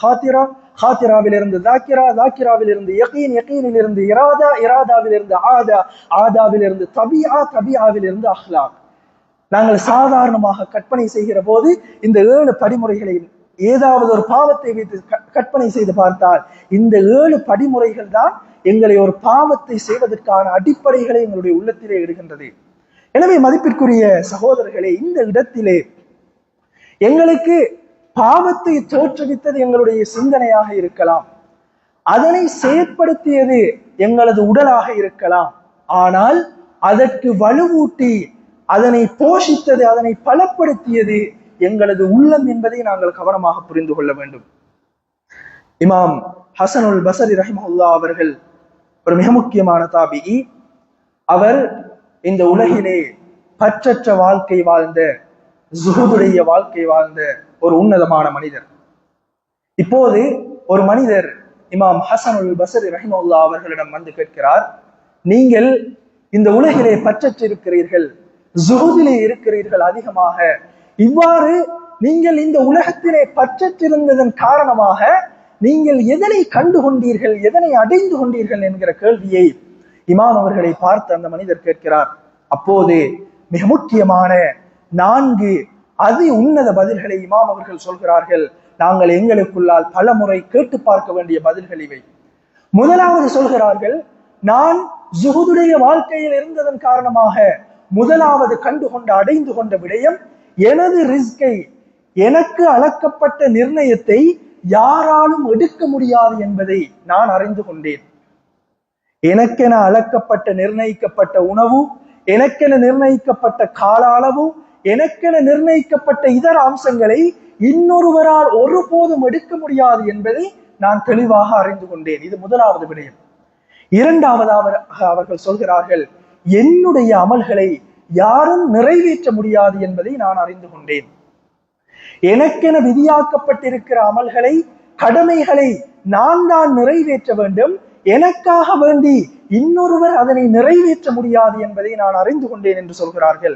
ஹாத்திராவிலிருந்து தாக்கிரா, தாக்கிராவிலிருந்து யகீன், யகீனிலிருந்து இராதா, இராதாவிலிருந்து ஆதா, ஆதாவிலிருந்து தபிஆ, தபிஆவிலிருந்து அஹ்லாக். நாங்கள் சாதாரணமாக கற்பனை செய்கிற போது இந்த 7 படிமுறைகளை ஏதாவது ஒரு பாவத்தை வைத்து கற்பனை செய்து பார்த்தால் இந்த 7 படிமுறைகள் தான் எங்களை ஒரு பாவத்தை செய்வதற்கான அடிப்படைகளை எங்களுடைய உள்ளத்திலே இடுகின்றது. எனவே மதிப்பிற்குரிய சகோதரர்களே, இந்த இடத்திலே எங்களுக்கு பாவத்தை தோற்றுவித்தது எங்களுடைய சிந்தனையாக இருக்கலாம், அதனை செயற்படுத்தியது எங்களது உடலாக இருக்கலாம். ஆனால் அதற்கு வலுவூட்டி அதனை போஷித்தது, அதனை பலப்படுத்தியது எங்களது உள்ளம் என்பதை நாங்கள் கவனமாக புரிந்து கொள்ள வேண்டும். இமாம் ஹசனுல் பஸரி ரஹிமஹுல்லா அவர்கள் ஒரு மிக முக்கியமான தாபிஈ. அவர் இந்த உலகிலே பற்றற்ற வாழ்க்கை வாழ்ந்த, ஜுஹுதுடைய வாழ்க்கை வாழ்ந்த ஒரு உன்னதமான மனிதர். இப்போது ஒரு மனிதர் இமாம் ஹசனுல் பஸரி ரஹிமஹுல்லா அவர்களிடம் வந்து கேட்கிறார், நீங்கள் இந்த உலகிலே பற்றற்றிருக்கிறீர்கள், ஜுஹுதிலே இருக்கிறீர்கள் அதிகமாக, இவ்வாறு நீங்கள் இந்த உலகத்திலே பற்றற்றிருந்ததன் காரணமாக நீங்கள் எதனை கண்டு கொண்டீர்கள், எதனை அடைந்து கொண்டீர்கள் என்கிற கேள்வியை இமாம் அவர்களை பார்த்து அந்த மனிதர் கேட்கிறார். அப்போது மிக முக்கியமான 4 அதி உன்னத பதில்களை இமாம் அவர்கள் சொல்கிறார்கள். நாங்கள் எங்களுக்குள்ளால் பல முறை கேட்டு பார்க்க வேண்டிய பதில்கள் இவை. முதலாவது சொல்கிறார்கள், நான் ஜுஹுதுடைய வாழ்க்கையில் இருந்ததன் காரணமாக முதலாவது கண்டுகொண்ட அடைந்து கொண்ட விடயம், எனது ரிஸ்கை, எனக்கு அளக்கப்பட்ட நிர்ணயத்தை யாராலும் எடுக்க முடியாது என்பதை நான் அறிந்து கொண்டேன். எனக்கென அளக்கப்பட்ட நிர்ணயிக்கப்பட்ட உணவு, எனக்கென நிர்ணயிக்கப்பட்ட கால அளவு, எனக்கென நிர்ணயிக்கப்பட்ட இதர அம்சங்களை இன்னொருவரால் ஒருபோதும் எடுக்க முடியாது என்பதை நான் தெளிவாக அறிந்து கொண்டேன். இது முதலாவது விடயம். இரண்டாவதாக அவர்கள் சொல்கிறார்கள், என்னுடைய அமல்களை யாரும் நிறைவேற்ற முடியாது என்பதை நான் அறிந்து கொண்டேன். எனக்கென விதியாக்கப்பட்டிருக்கிற அமல்களை, கடமைகளை நான் தான் நிறைவேற்ற வேண்டும். எனக்காக வேண்டி இன்னொருவர் அதனை நிறைவேற்ற முடியாது என்பதை நான் அறிந்து கொண்டேன் என்று சொல்கிறார்கள்.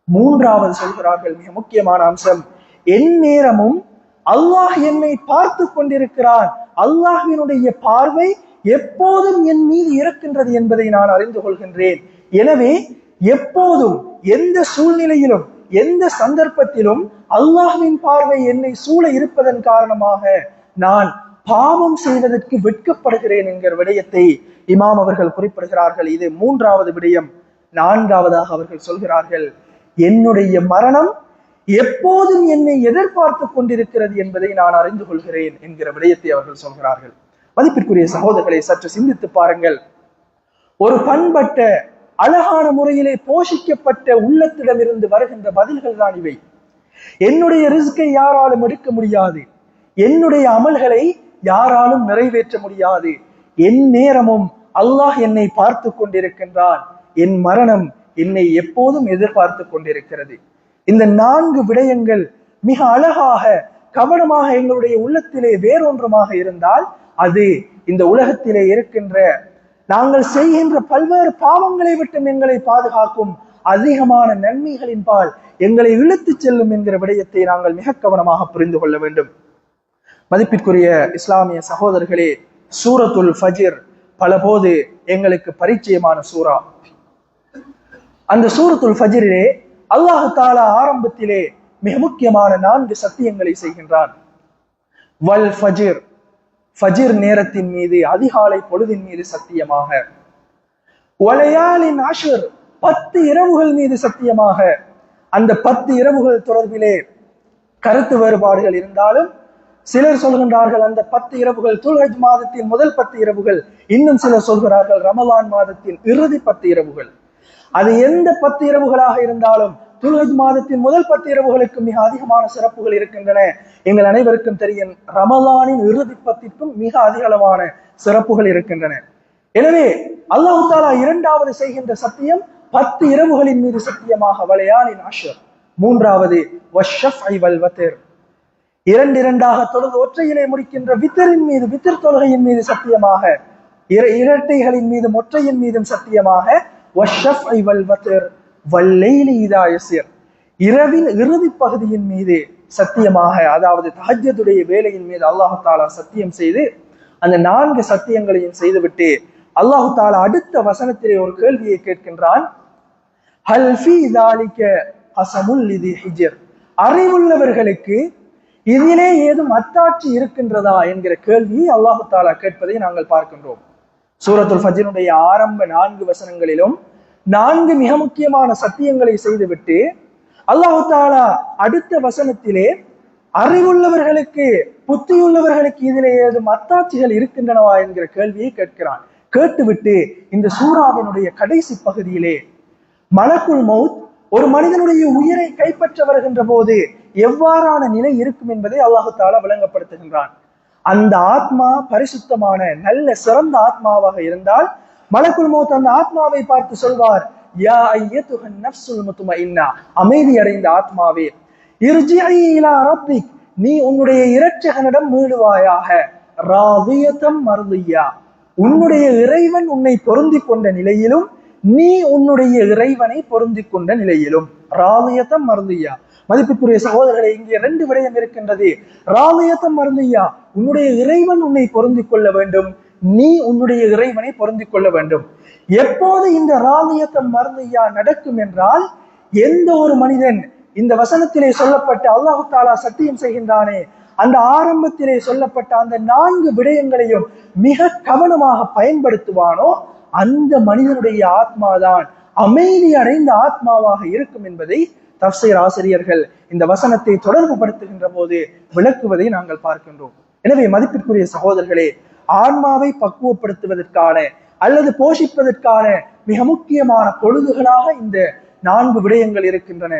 மூன்றாவது சொல்கிறார்கள், மிக முக்கியமான அம்சம், என் நேரமும் அல்லாஹ் என்னை பார்த்து கொண்டிருக்கிறான், அல்லாஹ்வினுடைய பார்வை எப்போதும் என் மீது இருக்கின்றது என்பதை நான் அறிந்து கொள்கின்றேன். எனவே எப்போதும் எந்த சூழ்நிலையிலும் எந்த சந்தர்ப்பத்திலும் அல்லாஹ்வின் பார்வை என்னை சூழ இருப்பதன் காரணமாக நான் பாவம் செய்வதற்கு வெட்கப்படுகிறேன் என்கிற விடயத்தை இமாம் அவர்கள் குறிப்பிடுகிறார்கள். இது மூன்றாவது விடயம். நான்காவதாக அவர்கள் சொல்கிறார்கள், என்னுடைய மரணம் எப்போதும் என்னை எதிர்பார்த்து கொண்டிருக்கிறது என்பதை நான் அறிந்து கொள்கிறேன் என்கிற விடயத்தை அவர்கள் சொல்கிறார்கள். மதிப்பிற்குரிய சகோதரர்களை சற்று சிந்தித்து பாருங்கள். ஒரு பண்பட்ட அழகான முறையிலே போஷிக்கப்பட்ட உள்ளத்திடமிருந்து வருகின்ற பதில்கள் தான் இவை. என்னுடைய ரிஸ்கை யாராலும் எடுக்க முடியாது, என்னுடைய அமல்களை யாராலும் நிறைவேற்ற முடியாது, என் நேரமும் அல்லாஹ் என்னை பார்த்து கொண்டிருக்கின்றான், என் மரணம் என்னை எப்போதும் எதிர்பார்த்து கொண்டிருக்கிறது. இந்த 4 விடயங்கள் மிக அழகாக கவனமாக எங்களுடைய உள்ளத்திலே வேறொன்றுமாக இருந்தால் அது இந்த உலகத்திலே இருக்கின்ற நாங்கள் செய்கின்ற பல்வேறு பாவங்களை விட்டு எங்களை பாதுகாக்கும். அதிகமான நன்மைகளின் பால் எங்களை இழுத்து செல்லும் என்கிற விடயத்தை நாங்கள் மிக கவனமாக புரிந்து கொள்ள வேண்டும். மதிப்பிற்குரிய இஸ்லாமிய சகோதரர்களே, சூரத்துல் ஃபஜ்ர் பல போது எங்களுக்கு பரிச்சயமான சூரா. அந்த சூரத்துல் ஃபஜ்ரிலே அல்லாஹு தஆலா ஆரம்பத்திலே மிக முக்கியமான 4 சத்தியங்களை செய்கின்றான். வல் ஃபஜ்ர், ஃபஜ்ர் நேரத்தின் மீது, அதிகாலை பொழுதின் மீது சத்தியமாக. வலயாலின் அஷ்ர், 10 இரவுகள் மீது சத்தியமாக. அந்த 10 இரவுகள் தொடர்பிலே கருத்து வேறுபாடுகள் இருந்தாலும் சிலர் சொல்கின்றார்கள் அந்த 10 இரவுகள் துல்ஹஜ் மாதத்தின் முதல் 10 இரவுகள், இன்னும் சிலர் சொல்கிறார்கள் ரமலான் மாதத்தின் இறுதி 10 இரவுகள். அது எந்த 10 இரவுகளாக இருந்தாலும் துல்ஹஜ் மாதத்தின் முதல் 10 இரவுகளுக்கு மிக அதிகமான சிறப்புகள் இருக்கின்றன. எங்கள் அனைவருக்கும் தெரியும், ரமலானின் இறுதி 10க்கும் மிக அதிக அளவான சிறப்புகள் இருக்கின்றன. எனவே அல்லாஹ் தஆலா இரண்டாவது செய்கின்ற சத்தியம் 10 இரவுகளின் மீது சத்தியமாக, வலயாலின் அஷ்ர். மூன்றாவது வஷ்ஷஃப்இ வல் வத்ர், 2 தொழுது ஒற்றையிலே முடிக்கின்ற வித்தரின் மீது, வித்தர் தொழுகையின் மீது சத்தியமாக. இரட்டைகளின் மீதும் ஒற்றையின் மீதும் சத்தியமாக. வஷ்ஷஃப்இ வல் வத்ர் வல்லைலி இதா யஸிர், இரவின் இறுதி பகுதியின் மீது சத்தியமாக, அதாவது தஹஜ்ஜுடைய வேளையின் மீது அல்லாஹ் தஆலா சத்தியம் செய்து அந்த 4 சத்தியங்களையும் செய்துவிட்டு அல்லாஹ் தஆலா அடுத்த வசனத்திலே ஒரு கேள்வியை கேட்கின்றான். ஹல் ஃபீ ஸாலிக கஸமுல் லிதி ஹிஜ்ர், அறிவுள்ளவர்களுக்கு இதிலே ஏதும் அத்தாட்சி இருக்கின்றதா என்கிற கேள்வியை அல்லாஹ் தஆலா கேட்பதை நாங்கள் பார்க்கின்றோம். சூரத்துல் ஃபஜ்ருடைய ஆரம்ப 4 வசனங்களிலும் 4 மிக முக்கியமான சத்தியங்களை செய்துவிட்டு அல்லாஹ் தஆலா அடுத்த வசனத்திலே அறிவுள்ளவர்களுக்கு, புத்தியுள்ளவர்களுக்கு இதிலே ஏதும் அத்தாட்சிகள் இருக்கின்றனவா என்கிற கேள்வியை கேட்கிறான். கேட்டுவிட்டு இந்த சூராவினுடைய கடைசி பகுதியிலே மலக்குல் மௌத் ஒரு மனிதனுடைய உயிரை கைப்பற்ற வருகின்ற போது எவ்வாறான நிலை இருக்கும் என்பதை அல்லாஹ் தஆலா விளங்கப்படுத்துகின்றான். அந்த ஆத்மா பரிசுத்தமான நல்ல சிறந்த ஆத்மாவாக இருந்தால் மலக்குல் மௌத் அந்த ஆத்மாவை பார்த்து சொல்வார், யா அய்யத்துஹன் நஃப்ஸுல் முத்மஇன்னா, அமைதி அடைந்த ஆத்மாவே, இர்ஜிஇ இலா ரப்பிக், நீ உன்னுடைய இரட்சகனிடம் மீளுவாயாக. ராதியத்தம் மர்தியா, உன்னுடைய இறைவன் உன்னை பொருந்தி கொண்ட நிலையிலும் நீ உன்னுடைய இறைவனை பொருந்தி கொண்ட நிலையிலும். ராதியத்தம் மர்தியா. மதிப்புக்குரிய சகோதரர்களை, இங்கே 2 விடயம் இருக்கின்றது. ராதியத்தம் மர்தியா, உன்னுடைய இறைவன் உன்னை பொருந்தி கொள்ள வேண்டும், நீ உன்னுடைய இறைவனை பொருந்தி கொள்ள வேண்டும். எப்போது இந்த ராதியத்தம் மர்தியா நடக்கும் என்றால், எந்த ஒரு மனிதன் இந்த வசனத்திலே சொல்லப்பட்ட அல்லாஹ் தஆலா சத்தியம் செய்கின்றானே அந்த ஆரம்பத்திலே சொல்லப்பட்ட அந்த 4 விடயங்களையும் மிக கவனமாக பயன்படுத்துவானோ அந்த மனிதனுடைய ஆத்மாதான் அமைதி அடைந்த ஆத்மாவாக இருக்கும் என்பதை தஃசீர் ஆசிரியர்கள் இந்த வசனத்தை தொடர்பு படுத்துகின்ற போது விளக்குவதை நாங்கள் பார்க்கின்றோம். எனவே மதிப்பிற்குரிய சகோதரர்களே, ஆன்மாவை பக்குவப்படுத்துவதற்கான அல்லது போஷிப்பதற்கான மிக முக்கியமான பொழுதுகளாக இந்த 4 விடயங்கள் இருக்கின்றன.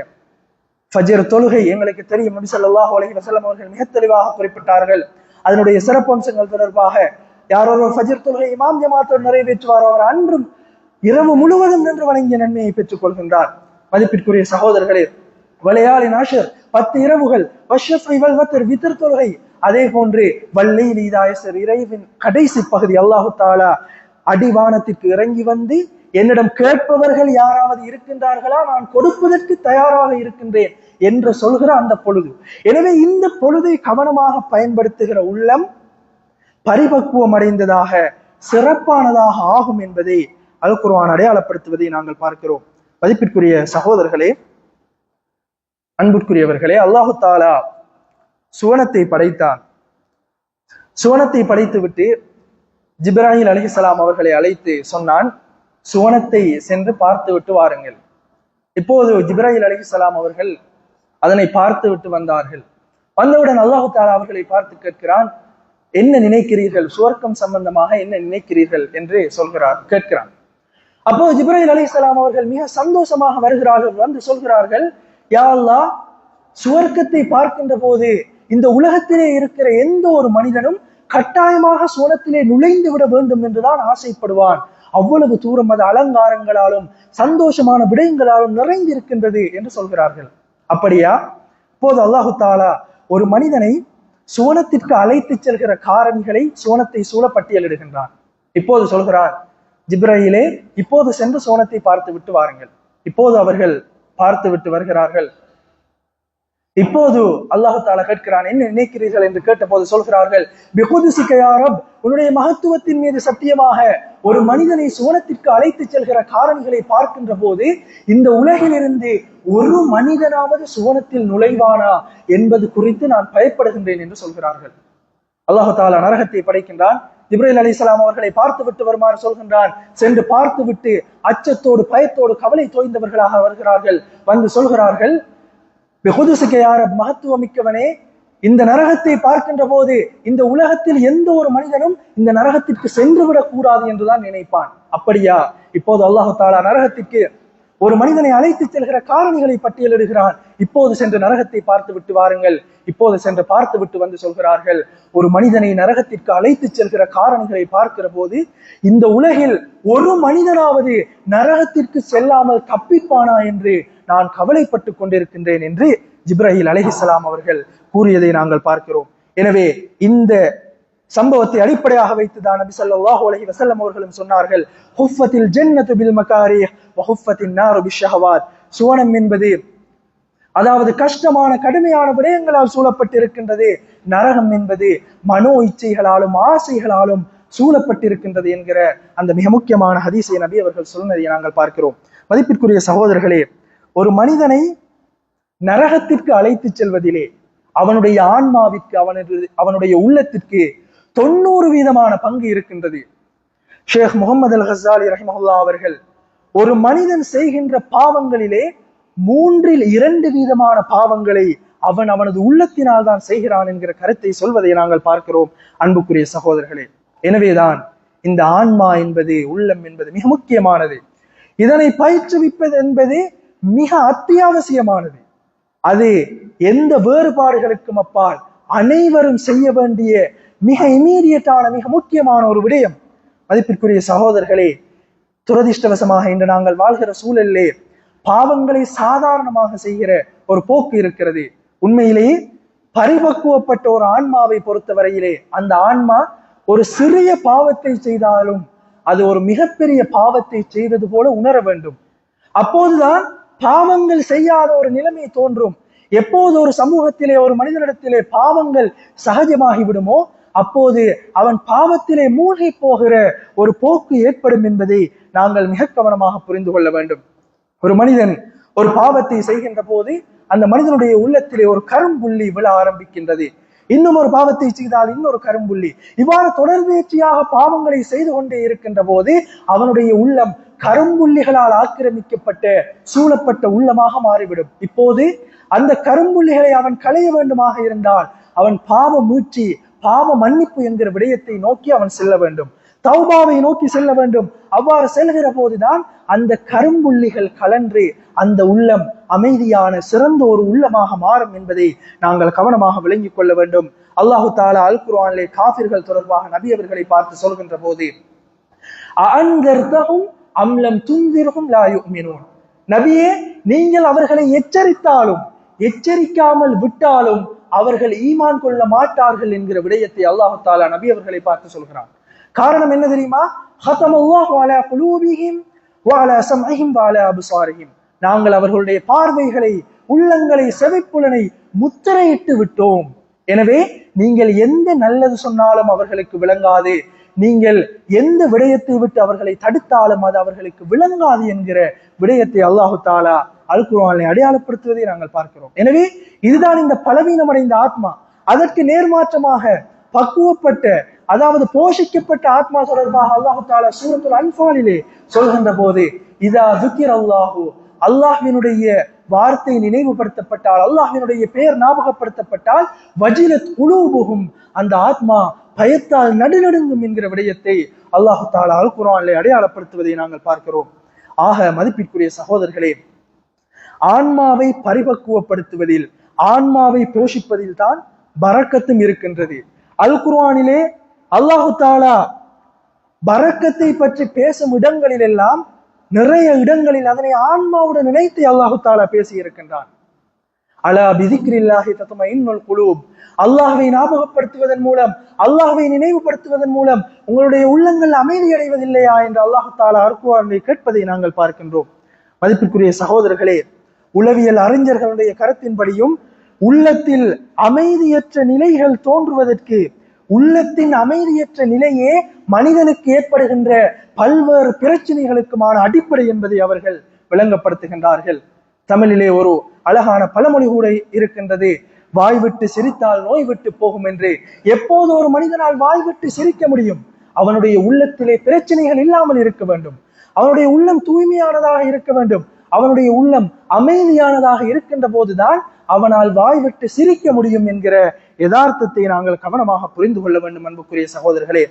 ஃபஜ்ர் தொழுகை எங்களுக்கு தெரியும், நபி ஸல்லல்லாஹு அலைஹி வஸல்லம் அவர்கள் மிக தெளிவாக குறிப்பிட்டார்கள். அதனுடைய சிறப்பம்சங்கள் தொடர்பாக யாரோ ஃபஜ்ர் தொழுகை இமாம் ஜமாத்தோடு நிறைவேற்றுவாரோ அவர் அன்றும் இரவு முழுவதும் நின்று வணங்கிய நன்மையை பெற்றுக் கொள்கின்றார். மதிப்பிற்குரிய சகோதரர்களே, வலயாலின் அஷ்ர் 10 இரவுகள், வஷ்ஷஃப்இ வல் வத்ர் வித்ர் தொழுகை, அதே போன்று வல்லைலி இதா யஸிர் இரவின் கடைசி பகுதி அல்லாஹ் தஆலா அடிவானத்திற்கு இறங்கி வந்து என்னிடம் கேட்பவர்கள் யாராவது இருக்கின்றார்களா, நான் கொடுப்பதற்கு தயாராக இருக்கின்றேன் என்று சொல்கிற அந்த பொழுது. எனவே இந்த பொழுதை கவனமாக பயன்படுத்துகிற உள்ளம் பரிபக்குவம் அடைந்ததாக சிறப்பானதாக ஆகும் என்பதை அல் குர்ஆன் அடையாளப்படுத்துவதை நாங்கள் பார்க்கிறோம். மதிப்பிற்குரிய சகோதரர்களே, அன்புக்குரியவர்களே, அல்லாஹ் தஆலா சுவனத்தை படைத்தான். சுவனத்தை படைத்துவிட்டு ஜிப்ராயில் அலைஹிஸ்ஸலாம் அவர்களை அழைத்து சொன்னான், சுவனத்தை சென்று பார்த்து விட்டு வாருங்கள். இப்போது ஜிப்ராயில் அலைஹிஸ்ஸலாம் அவர்கள் அதனை பார்த்து விட்டு வந்தார்கள். வந்தவுடன் அல்லாஹ் தஆலா அவர்களை பார்த்து கேட்கிறான், என்ன நினைக்கிறீர்கள், சுவர்க்கம் சம்பந்தமாக என்ன நினைக்கிறீர்கள் என்று கேட்கிறான். அப்போ ஜிப்ராயில் அலைஹிஸ்ஸலாம் அவர்கள் மிக சந்தோஷமாக வருகிறார்கள். வந்து சொல்கிறார்கள், யா அல்லாஹ், சுவர்க்கத்தை பார்க்கின்ற போது இந்த உலகத்திலே இருக்கிற எந்த ஒரு மனிதனும் கட்டாயமாக சுவனத்திலே நுழைந்து விட வேண்டும் என்றுதான் ஆசைப்படுவான். அவ்வளவு தூரம் அது அலங்காரங்களாலும் சந்தோஷமான விடயங்களாலும் நிறைந்திருக்கின்றது என்று சொல்கிறார்கள். அப்படியா? இப்போது அல்லாஹு தஆலா ஒரு மனிதனை சுவனத்திற்கு அழைத்து செல்கிற காரணிகளை சுவனத்தை சூழ பட்டியலிடுகின்றான். இப்போது சொல்கிறார், ஜிப்ராயிலே, இப்போது சென்று சுவனத்தை பார்த்து விட்டு வாருங்கள். இப்போது அவர்கள் பார்த்து விட்டு வருகிறார்கள். இப்போது அல்லாஹு தாலா கேட்கிறான், என்ன நினைக்கிறீர்கள் என்று கேட்ட போது சொல்கிறார்கள், பிகுதுசிக யா ரப், உன்னுடைய மகத்துவத்தின் மீது சத்தியமாக ஒரு மனிதனை சுவனத்திற்கு அழைத்து செல்கிற காரணிகளை பார்க்கின்ற போது இந்த உலகிலிருந்து ஒரு மனிதனாவது சுவனத்தில் நுழைவானா என்பது குறித்து நான் பயப்படுகின்றேன் என்று சொல்கிறார்கள். அல்லாஹு தாலா நரகத்தை படைக்கின்றான். ஜிப்ரீல் அலைஹிஸ்ஸலாம் அவர்களை பார்த்து விட்டு வருமாறு சொல்கின்றான். சென்று பார்த்து விட்டு அச்சத்தோடு பயத்தோடு கவலை தோய்ந்தவர்களாக வருகிறார்கள். வந்து சொல்கிறார்கள், மகத்துவம் மிக்கவனே, இந்த நரகத்தை பார்க்கின்ற போது இந்த உலகத்தில் எந்த ஒரு மனிதனும் இந்த நரகத்திற்கு சென்று விடக் கூடாது என்றுதான் நினைப்பான். அப்படியா? இப்போது அல்லாஹு தாலா நரகத்திற்கு ஒரு மனிதனை அழைத்து செல்கிற காரணிகளை பட்டியலிடுகிறான். இப்போது சென்று நரகத்தை பார்த்து விட்டு வாருங்கள். இப்போது சென்று பார்த்து விட்டு வந்து சொல்கிறார்கள், ஒரு மனிதனை நரகத்திற்கு அழைத்து செல்கிற காரணிகளை பார்க்கிற போது இந்த உலகில் ஒரு மனிதனாவது நரகத்திற்கு செல்லாமல் தப்பிப்பானா என்று நான் கவலைப்பட்டு கொண்டிருக்கின்றேன் என்று ஜிப்ரீல் அலைஹிஸ்ஸலாம் அவர்கள் கூறியதை நாங்கள் பார்க்கிறோம். எனவே இந்த சம்பவத்தை அடிப்படையாக வைத்துதான் நபி ஸல்லல்லாஹு அலைஹி வஸல்லம் அவர்களும் சொன்னார்கள், ஹுஃபத்தில் ஜன்னத்து பில் மகாரிஹ் வ ஹுஃபத்தின் நாரு பிஷ்ஷஹவாத். சுவனம் என்பது அதாவது கஷ்டமான கடுமையான விடயங்களால் சூழப்பட்டிருக்கின்றது. நரகம் என்பது மனோ இச்சைகளாலும் ஆசைகளாலும் சூழப்பட்டிருக்கின்றது என்கிற அந்த மிக முக்கியமான ஹதீஸை நபி அவர்கள் சொன்னதை நாங்கள் பார்க்கிறோம். மதிப்பிற்குரிய சகோதரர்களே, ஒரு மனிதனை நரகத்திற்கு அழைத்து செல்வதிலே அவனுடைய ஆன்மாவிற்கு அவனுடைய உள்ளத்திற்கு 90% பங்கு இருக்கின்றது. ஷேக் முகமது அல் ஹஸ்ஸாலி ரஹிமஹுல்லாஹ் அவர்கள் ஒரு மனிதன் செய்கின்ற பாவங்களிலே 2% பாவங்களை அவனது உள்ளத்தினால் தான் செய்கிறான் என்கிற கருத்தை சொல்வதை நாங்கள் பார்க்கிறோம். அன்புக்குரிய சகோதரர்களே, எனவேதான் இந்த ஆன்மா என்பது, உள்ளம் என்பது மிக முக்கியமானது. இதனை பயிற்றுவிப்பது என்பது மிக அத்தியாவசியமானது. அது எந்த வேறுபாடுகளுக்கும் அப்பால் அனைவரும் செய்ய வேண்டிய மிக இமீடியட்டான மிக முக்கியமான ஒரு விடயம். மதிப்பிற்குரிய சகோதரர்களே, துரதிர்ஷ்டவசமாக இன்று நாங்கள் வாழ்கிற சூழலிலே பாவங்களை சாதாரணமாக செய்கிற ஒரு போக்கு இருக்கிறது. உண்மையிலேயே பரிபக்குவப்பட்ட ஒரு ஆன்மாவை பொறுத்தவரையிலே அந்த ஆன்மா ஒரு சிறிய பாவத்தை செய்தாலும் அது ஒரு மிகப்பெரிய பாவத்தை செய்தது போல உணர வேண்டும். அப்போதுதான் பாவங்கள் செய்யாத ஒரு நிலைமை தோன்றும். எப்போது ஒரு சமூகத்திலே ஒரு மனிதனிடத்திலே பாவங்கள் சகஜமாகி விடுமோ அப்போது அவன் பாவத்திலே மூழ்கி போகிற ஒரு போக்கு ஏற்படும் என்பதை நாங்கள் மிக கவனமாக புரிந்து கொள்ள வேண்டும். ஒரு மனிதன் ஒரு பாவத்தை செய்கின்ற போது அந்த மனிதனுடைய உள்ளத்திலே ஒரு கரும்புள்ளி விழ ஆரம்பிக்கின்றது. இன்னும் ஒரு பாவத்தை செய்தால் இன்னொரு கரும்புள்ளி, இவ்வாறு தொடர்ந்தேர்ச்சியாக பாவங்களை செய்து கொண்டே இருக்கின்ற போது அவனுடைய உள்ளம் கரும்புள்ளிகளால் ஆக்கிரமிக்கப்பட்ட சூழப்பட்ட உள்ளமாக மாறிவிடும். இப்போது அந்த கரும்புள்ளிகளை அவன் களைய வேண்டுமாக இருந்தால் அவன் பாவ மூச்சு, பாவ மன்னிப்பு என்கிற விடயத்தை நோக்கி அவன் செல்ல வேண்டும், தௌபாவை நோக்கி செல்ல வேண்டும். அவ்வாறு செல்கிற போதுதான் அந்த கரும்புள்ளிகள் கலன்று அந்த உள்ளம் அமைதியான சிறந்த ஒரு உள்ளமாக மாறும் என்பதை நாங்கள் கவனமாக விளங்கிக் கொள்ள வேண்டும். அல்லாஹு தாலா அல் குர்ஆனிலே காஃபிர்கள் தொடர்பாக நபி அவர்களை பார்த்து சொல்கின்ற போது, அஅன்தர்தஹும் அம் லம் துன்திர்ஹும் லா யுமினூன், நபியே நீங்கள் அவர்களை எச்சரித்தாலும் எச்சரிக்காமல் விட்டாலும் அவர்கள் ஈமான் கொள்ள மாட்டார்கள் என்கிற விடயத்தை அல்லாஹு தாலா நபி அவர்களை பார்த்து சொல்கிறான். காரணம் என்ன தெரியுமா? ஹதமல்லாஹு அலா குலூபிஹிம் வ அலா ஸம்இஹிம் வ அலா அப்சாரிஹிம், நாங்கள் அவர்களுடைய பார்வைகளை, உள்ளங்களை, செவிப்புலனை முத்திரையிட்டு விட்டோம். எனவே நீங்கள் எந்த நல்லது சொன்னாலும் அவர்களுக்கு விளங்காது, நீங்கள் எந்த விடயத்தை விட்டு அவர்களை தடுத்தாலும் அது அவர்களுக்கு விளங்காது என்கிற விடயத்தை அல்லாஹு தாலா அல் குர்ஆனிலே அடையாளப்படுத்துவதை நாங்கள் பார்க்கிறோம். எனவே இதுதான் இந்த பலவீனமடைந்த ஆத்மா. அதற்கு நேர்மாற்றமாக பக்குவப்பட்ட, அதாவது போஷிக்கப்பட்ட ஆத்மா தொடர்பாக அல்லாஹு தாலா சூரத்துல் அன்ஃபாலிலே சொல்கின்ற போது, இதா ذுக்கிர அல்லாஹு, அல்லாஹ்வினுடைய வார்த்தை நினைவுபடுத்தப்பட்டால், அல்லாஹ்வினுடைய பெயர் ஞாபகப்படுத்தப்பட்டால், வஜிலத் குலூபுஹும், அந்த ஆத்மா பயத்தால் நடுநடுங்கும் என்கிற விடயத்தை அல்லாஹு தாலா அல் குர்ஆனிலே அடையாளப்படுத்துவதை நாங்கள் பார்க்கிறோம். ஆக மதிப்பிற்குரிய சகோதரர்களே, ஆன்மாவை பரிபக்குவப்படுத்துவதில், ஆன்மாவை போஷிப்பதில் தான் பரக்கத்தும் இருக்கின்றது. அல் குர்ஆனிலே அல்லாஹு தாலா பரக்கத்தை பற்றி பேசும் இடங்களில் எல்லாம் நிறைய இடங்களில் அதனை ஆன்மாவுடன் நினைத்து அல்லாஹு தாலா பேசி இருக்கின்றான். அலா பிதிக்ரில்லாஹி தத்மஇன்னுல் குலூப், அல்லாஹ்வை ஞாபகப்படுத்துவதன் மூலம், அல்லாஹ்வை நினைவுபடுத்துவதன் மூலம் உங்களுடைய உள்ளங்கள் அமைதி அடைவதில்லையா என்று அல்லாஹு தாலா அல் குர்ஆனிலே கேட்பதை நாங்கள் பார்க்கின்றோம். மதிப்பிற்குரிய சகோதரர்களே, உளவியல் அறிஞர்களுடைய கருத்தின்படியும் உள்ளத்தில் அமைதியற்ற நிலைகள் தோன்றுவதற்கு, உள்ளத்தின் அமைதியற்ற நிலையே மனிதனுக்கு ஏற்படுகின்ற பல்வேறு பிரச்சனைகளுக்குமான அடிப்படை என்பதை அவர்கள் விளங்கப்படுத்துகின்றார்கள். தமிழிலே ஒரு அழகான பழமொழி கூட இருக்கின்றது, வாய் விட்டு சிரித்தால் நோய் விட்டு போகும் என்று. எப்போது ஒரு மனிதனால் வாய் விட்டு சிரிக்க முடியும்? அவனுடைய உள்ளத்திலே பிரச்சனைகள் இல்லாமல் இருக்க வேண்டும், அவனுடைய உள்ளம் தூய்மையானதாக இருக்க வேண்டும், அவனுடைய உள்ளம் அமைதியானதாக இருக்கின்ற போதுதான் அவனால் வாய் விட்டு சிரிக்க முடியும் என்கிற யதார்த்தத்தை நாங்கள் கவனமாக புரிந்து கொள்ள வேண்டும் அன்புக்குரிய சகோதரர்களே.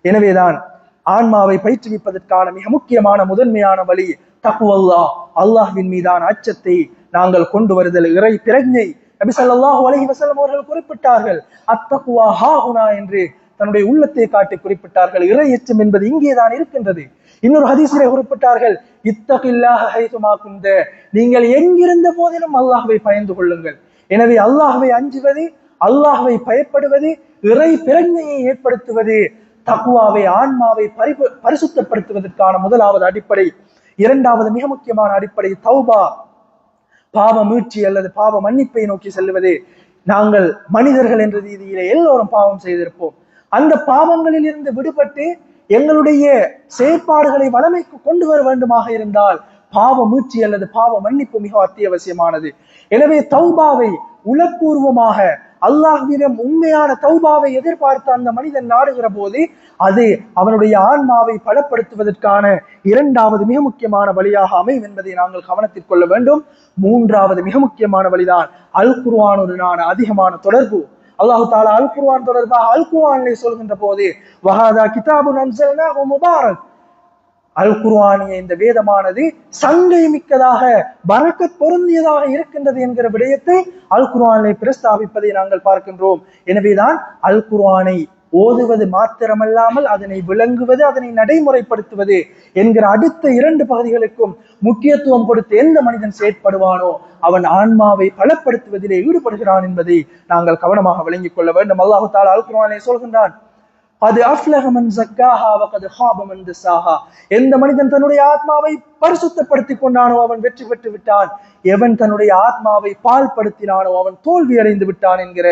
எனவேதான் ஆன்மாவை பயிற்றுவிப்பதற்கான மிக முக்கியமான முதன்மையான வழி தக்வல்லாஹ், அல்லாஹ்வின் மீதான அச்சத்தை நாங்கள் கொண்டு வருதல், இறை பிரஜை. நபி ஸல்லல்லாஹு அலைஹி வஸல்லம் அவர்கள் குறிப்பிட்டார்கள், அத்தக்வா ஹாஹுனா என்று தன்னுடைய உள்ளத்தை காட்டி குறிப்பிட்டார்கள். இறை எச்சம் என்பது இங்கேதான் இருக்கின்றது. இன்னொரு ஹதீஸிலே குறிப்பிட்டார்கள், இத்தகில்லாஹ ஹைதுமா குந்த, நீங்கள் எங்கிருந்த போதிலும் அல்லாஹ்வை பயந்து கொள்ளுங்கள். எனவே அல்லாஹ்வை அஞ்சுவது, அல்லாஹ்வை பயப்படுவது, இறை பிரஜையை ஏற்படுத்துவது, தக்வாவை ஆன்மாவை பரிசுத்தப்படுத்துவதற்கான முதலாவது அடிப்படை. இரண்டாவது மிக முக்கியமான அடிப்படை தௌபா, பாவ மீட்சி அல்லது பாவ மன்னிப்பை நோக்கி செல்வது. நாங்கள் மனிதர்கள் என்ற ரீதியிலே எல்லோரும் பாவம் செய்திருப்போம். அந்த பாவங்களில் இருந்து விடுபட்டு எங்களுடைய செயற்பாடுகளை வளமைக்கு கொண்டு வர வேண்டுமாக இருந்தால் பாவ மீட்சி அல்லது பாவ மன்னிப்பு மிக அத்தியாவசியமானது. எனவே தௌபாவை உளப்பூர்வமாக அல்லாஹ்விடம் உண்மையான தௌபாவை எதிர்பார்த்த அந்த மனிதன் நாடுகிற போது அது அவனுடைய ஆன்மாவை பலப்படுத்துவதற்கான இரண்டாவது மிக முக்கியமான வழியாக அமையும் என்பதை நாங்கள் கவனத்தில் கொள்ள வேண்டும். மூன்றாவது மிக முக்கியமான வழிதான் அல் குர்ஆனுடனான அதிகமான தொடர்பு. அல்லாஹு தஆலா அல் குர்ஆன் தொடர்பாக அல் குர்ஆனிலே சொல்கின்ற போது வஹாதா கிதாபுன் அன்ஸல்னாஹு முபாரக், அல் குர்ஆனிய இந்த வேதமானது சங்கை மிக்கதாக பரக்கத் பொருந்தியதாக இருக்கின்றது என்கிற விடயத்தை அல் குர்ஆனை பிரஸ்தாபிப்பதை நாங்கள் பார்க்கின்றோம். எனவேதான் அல் குர்ஆனை ஓதுவது மாத்திரமல்லாமல் அதனை விளங்குவது, அதனை நடைமுறைப்படுத்துவது என்கிற அடுத்த இரண்டு பகுதிகளுக்கும் முக்கியத்துவம் கொடுத்து எந்த மனிதன் செயற்படுவானோ அவன் ஆன்மாவை பலப்படுத்துவதிலே ஈடுபடுகிறான் என்பதை நாங்கள் கவனமாக விளங்கிக் கொள்ள வேண்டும். அல்லாஹு தஆலா அல் குர்ஆனை சொல்கின்றான், அது அஃப்லஹ மன் ஸக்காஹா வகத் ஹாப மன் தஸாஹா, எந்த மனிதன் தன்னுடைய ஆத்மாவை பரிசுத்தப்படுத்திக் கொண்டானோ அவன் வெற்றி பெற்று விட்டான், எவன் தன்னுடைய ஆத்மாவை பால்படுத்தினானோ அவன் தோல்வி அடைந்து விட்டான் என்கிற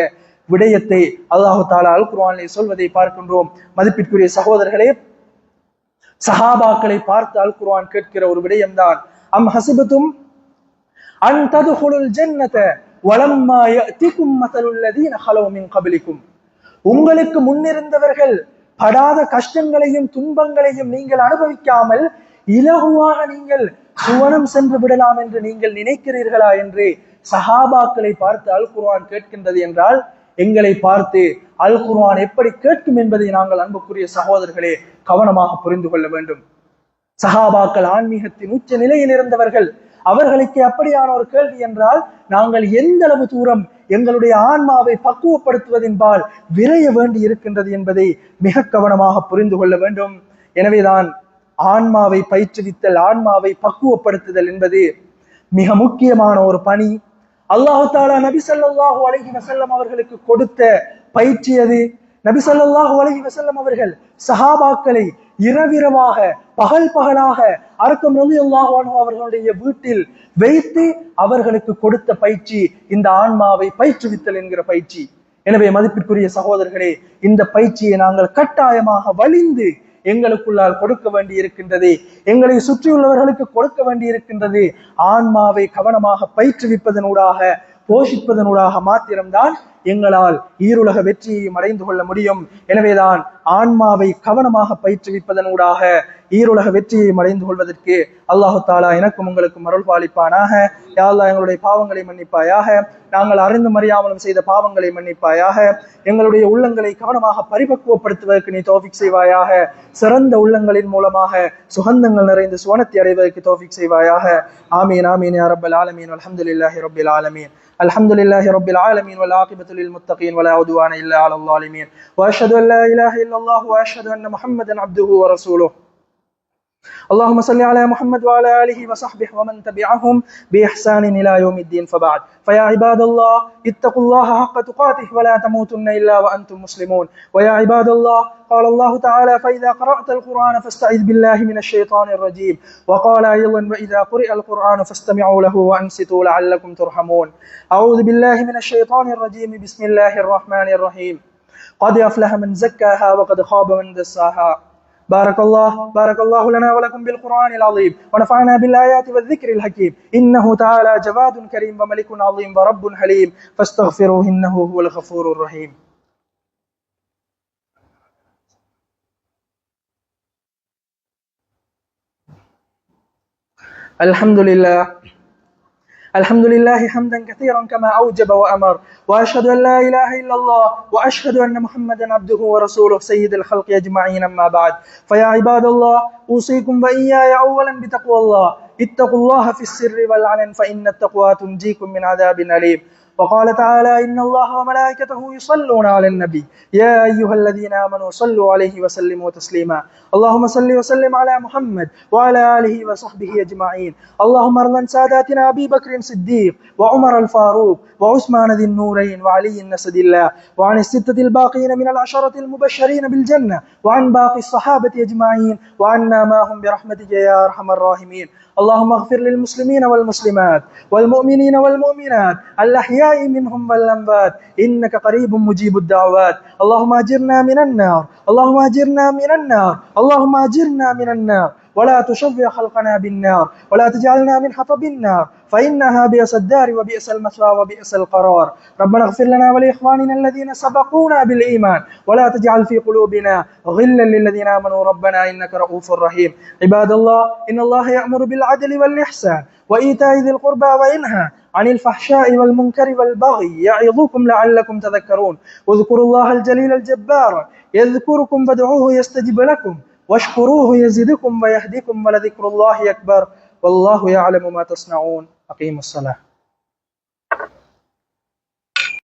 விடயத்தை அல்லாஹு தஆலா அல் குர்ஆனிலே சொல்வதை பார்க்கின்றோம். மதிப்பிற்குரிய சகோதரர்களே, சஹாபாக்களை பார்த்து அல் குர்ஆன் கேட்கிற ஒரு விடயம்தான், அம் ஹஸிபதும் அன் ததுஹுலுல் ஜன்னத வலம்மா யஅதிகும் மஸலுல் லதீன ஹலவ் மின் கப்லிகும், உங்களுக்கு முன்னிருந்தவர்கள் படாத கஷ்டங்களையும் துன்பங்களையும் நீங்கள் அனுபவிக்காமல் இலகுவாக நீங்கள் சுவனம் சென்று விடலாம் என்று நீங்கள் நினைக்கிறீர்களா என்று சஹாபாக்களை பார்த்து அல் குர்ஆன் கேட்கின்றது என்றால் எங்களை பார்த்து அல் குர்ஆன் எப்படி கேட்கும் என்பதை நாங்கள் அன்புக்குரிய சகோதரர்களே கவனமாக புரிந்து கொள்ள வேண்டும். சஹாபாக்கள் ஆன்மீகத்தின் உச்ச நிலையில் இருந்தவர்கள். அவர்களுக்கு அப்படியான ஒரு கேள்வி என்றால் நாங்கள் எந்த அளவு தூரம் எங்களுடைய ஆன்மாவை பக்குவப்படுத்துவதென்பால் விரைய வேண்டி இருக்கின்றது என்பதை மிக கவனமாக புரிந்து கொள்ள வேண்டும். எனவேதான் ஆன்மாவை பயிற்றுவித்தல், ஆன்மாவை பக்குவப்படுத்துதல் என்பது மிக முக்கியமான ஒரு பணி. அல்லாஹு தஆலா நபி ஸல்லல்லாஹு அலைஹி வஸல்லம் அவர்களுக்கு கொடுத்த பயிற்சி அது. நபி ஸல்லல்லாஹு அலைஹி வஸல்லம் அவர்கள் சஹாபாக்களை இரவிரவாக பகல் பகலாக அர்கம் ரலியல்லாஹு அன்ஹு அவர்களுடைய வீட்டில் வைத்து அவர்களுக்கு கொடுத்த பயிற்சி இந்த ஆன்மாவை பயிற்றுவித்தல் என்கிற பயிற்சி. எனவே மதிப்பிற்குரிய சகோதரர்களே, இந்த பயிற்சியை நாங்கள் கட்டாயமாக வலிந்து எங்களுக்குள்ளால் கொடுக்க வேண்டி இருக்கின்றது, எங்களை சுற்றியுள்ளவர்களுக்கு கொடுக்க வேண்டி இருக்கின்றது. ஆன்மாவை கவனமாக பயிற்றுவிப்பதனூடாக போஷிப்பதனூடாக மாத்திரம்தான் எங்களால் ஈருலக வெற்றியையும் அடைந்து கொள்ள முடியும். எனவேதான் ஆன்மாவை கவனமாக பயிற்றுவிப்பதனூடாக ஈருலக வெற்றியையும் அடைந்து கொள்வதற்கு அல்லாஹு தஆலா எனக்கும் உங்களுக்கும் அருள் பாலிப்பானாக. யா அல்லாஹ், எங்களுடைய பாவங்களை மன்னிப்பாயாக, நாங்கள் அறிந்தும் அறியாமலும் செய்த பாவங்களை மன்னிப்பாயாக, எங்களுடைய உள்ளங்களை கவனமாக பரிபக்குவப்படுத்துவதற்கு நீ தௌஃபீக் செய்வாயாக, சிறந்த உள்ளங்களின் மூலமாக சுகந்தங்கள் நிறைந்த சுவனத்தை அடைவதற்கு தௌஃபீக் செய்வாயாக. ஆமீன் ஆமீன் யா ரப்பல் ஆலமீன். அல்ஹம்துலில்லாஹி ரப்பில் ஆலமீன். الحمد لله رب العالمين والعاقبة للمتقين ولا عدوان إلا على الظالمين وأشهد أن لا إله إلا الله وأشهد أن محمدا عبده ورسوله. اللهم صل على محمد وعلى آله وصحبه ومن تبعهم بإحسان إلى يوم الدين. فبعد، فيا عباد الله اتقوا الله حق تقاته ولا تموتن إلا وأنتم مسلمون. ويا عباد الله، قال الله تعالى: فإذا قرأت القرآن فاستعذ بالله من الشيطان الرجيم. وقال أيضا: وإذا قرئ القرآن فاستمعوا له وأنصتوا لعلكم ترحمون. أعوذ بالله من الشيطان الرجيم. بسم الله الرحمن الرحيم. قد أفلح من زكاها وقد خاب من دساها. بارك الله لنا ولكم بالقرآن العظيم، ونفعنا بالآيات والذكر الحكيم. إنه تعالى جواد كريم وملك عظيم ورب حليم، فاستغفروه إنه هو الغفور الرحيم. الحمد لله حمدا كثيرا كما أوجب وأمر، وأشهد أن لا إله إلا الله، وأشهد أن محمدا عبده ورسوله سيد الخلق أجمعين. أما بعد، فيا عباد الله، أوصيكم وإياي أولا بتقوى الله. اتقوا الله في السر والعلن، فإن التقوى تنجيكم من عذاب أليم. وقال تعالى: إن الله وملائكته يصلون على النبي يا أيها الذين آمنوا صلوا عليه وسلموا تسليما. اللهم صل وسلم على محمد وعلى آله وصحبه أجمعين. اللهم ارض عن ساداتنا أبي بكر الصديق وعمر الفاروق وعثمان ذي النورين وعلي النسد الله، وعن الستة الباقين من العشرة المبشرين بالجنة، وعن باقي الصحابة أجمعين، وعنا معهم برحمتك يا أرحم الراحمين. اللهم اغفر للمسلمين والمسلمات والمؤمنين والمؤمنات الأحياء منهم والأموات، إنك قريب مجيب الدعوات. اللهم أجرنا من النار، اللهم أجرنا من النار، اللهم أجرنا من النار، ولا تشوي خلقنا بالنار، ولا تجعلنا من حطب النار، فإنها بئس الدار وبئس المثوى وبئس القرار. ربنا اغفر لنا ولإخواننا الذين سبقونا بالإيمان، ولا تجعل في قلوبنا غلا للذين آمنوا ربنا إنك رؤوف رحيم. عباد الله، إن الله يأمر بالعدل والإحسان وإيتاء ذي القربى وينهى عن الفحشاء والمنكر والبغي يعظكم لعلكم تذكرون. اذكروا الله الجليل الجبار يذكركم فادعوه يستجب لكم، واشكروه يزدكم ويهدكم، ولذكر الله أكبر، والله يعلم ما تصنعون. أقيموا الصلاة.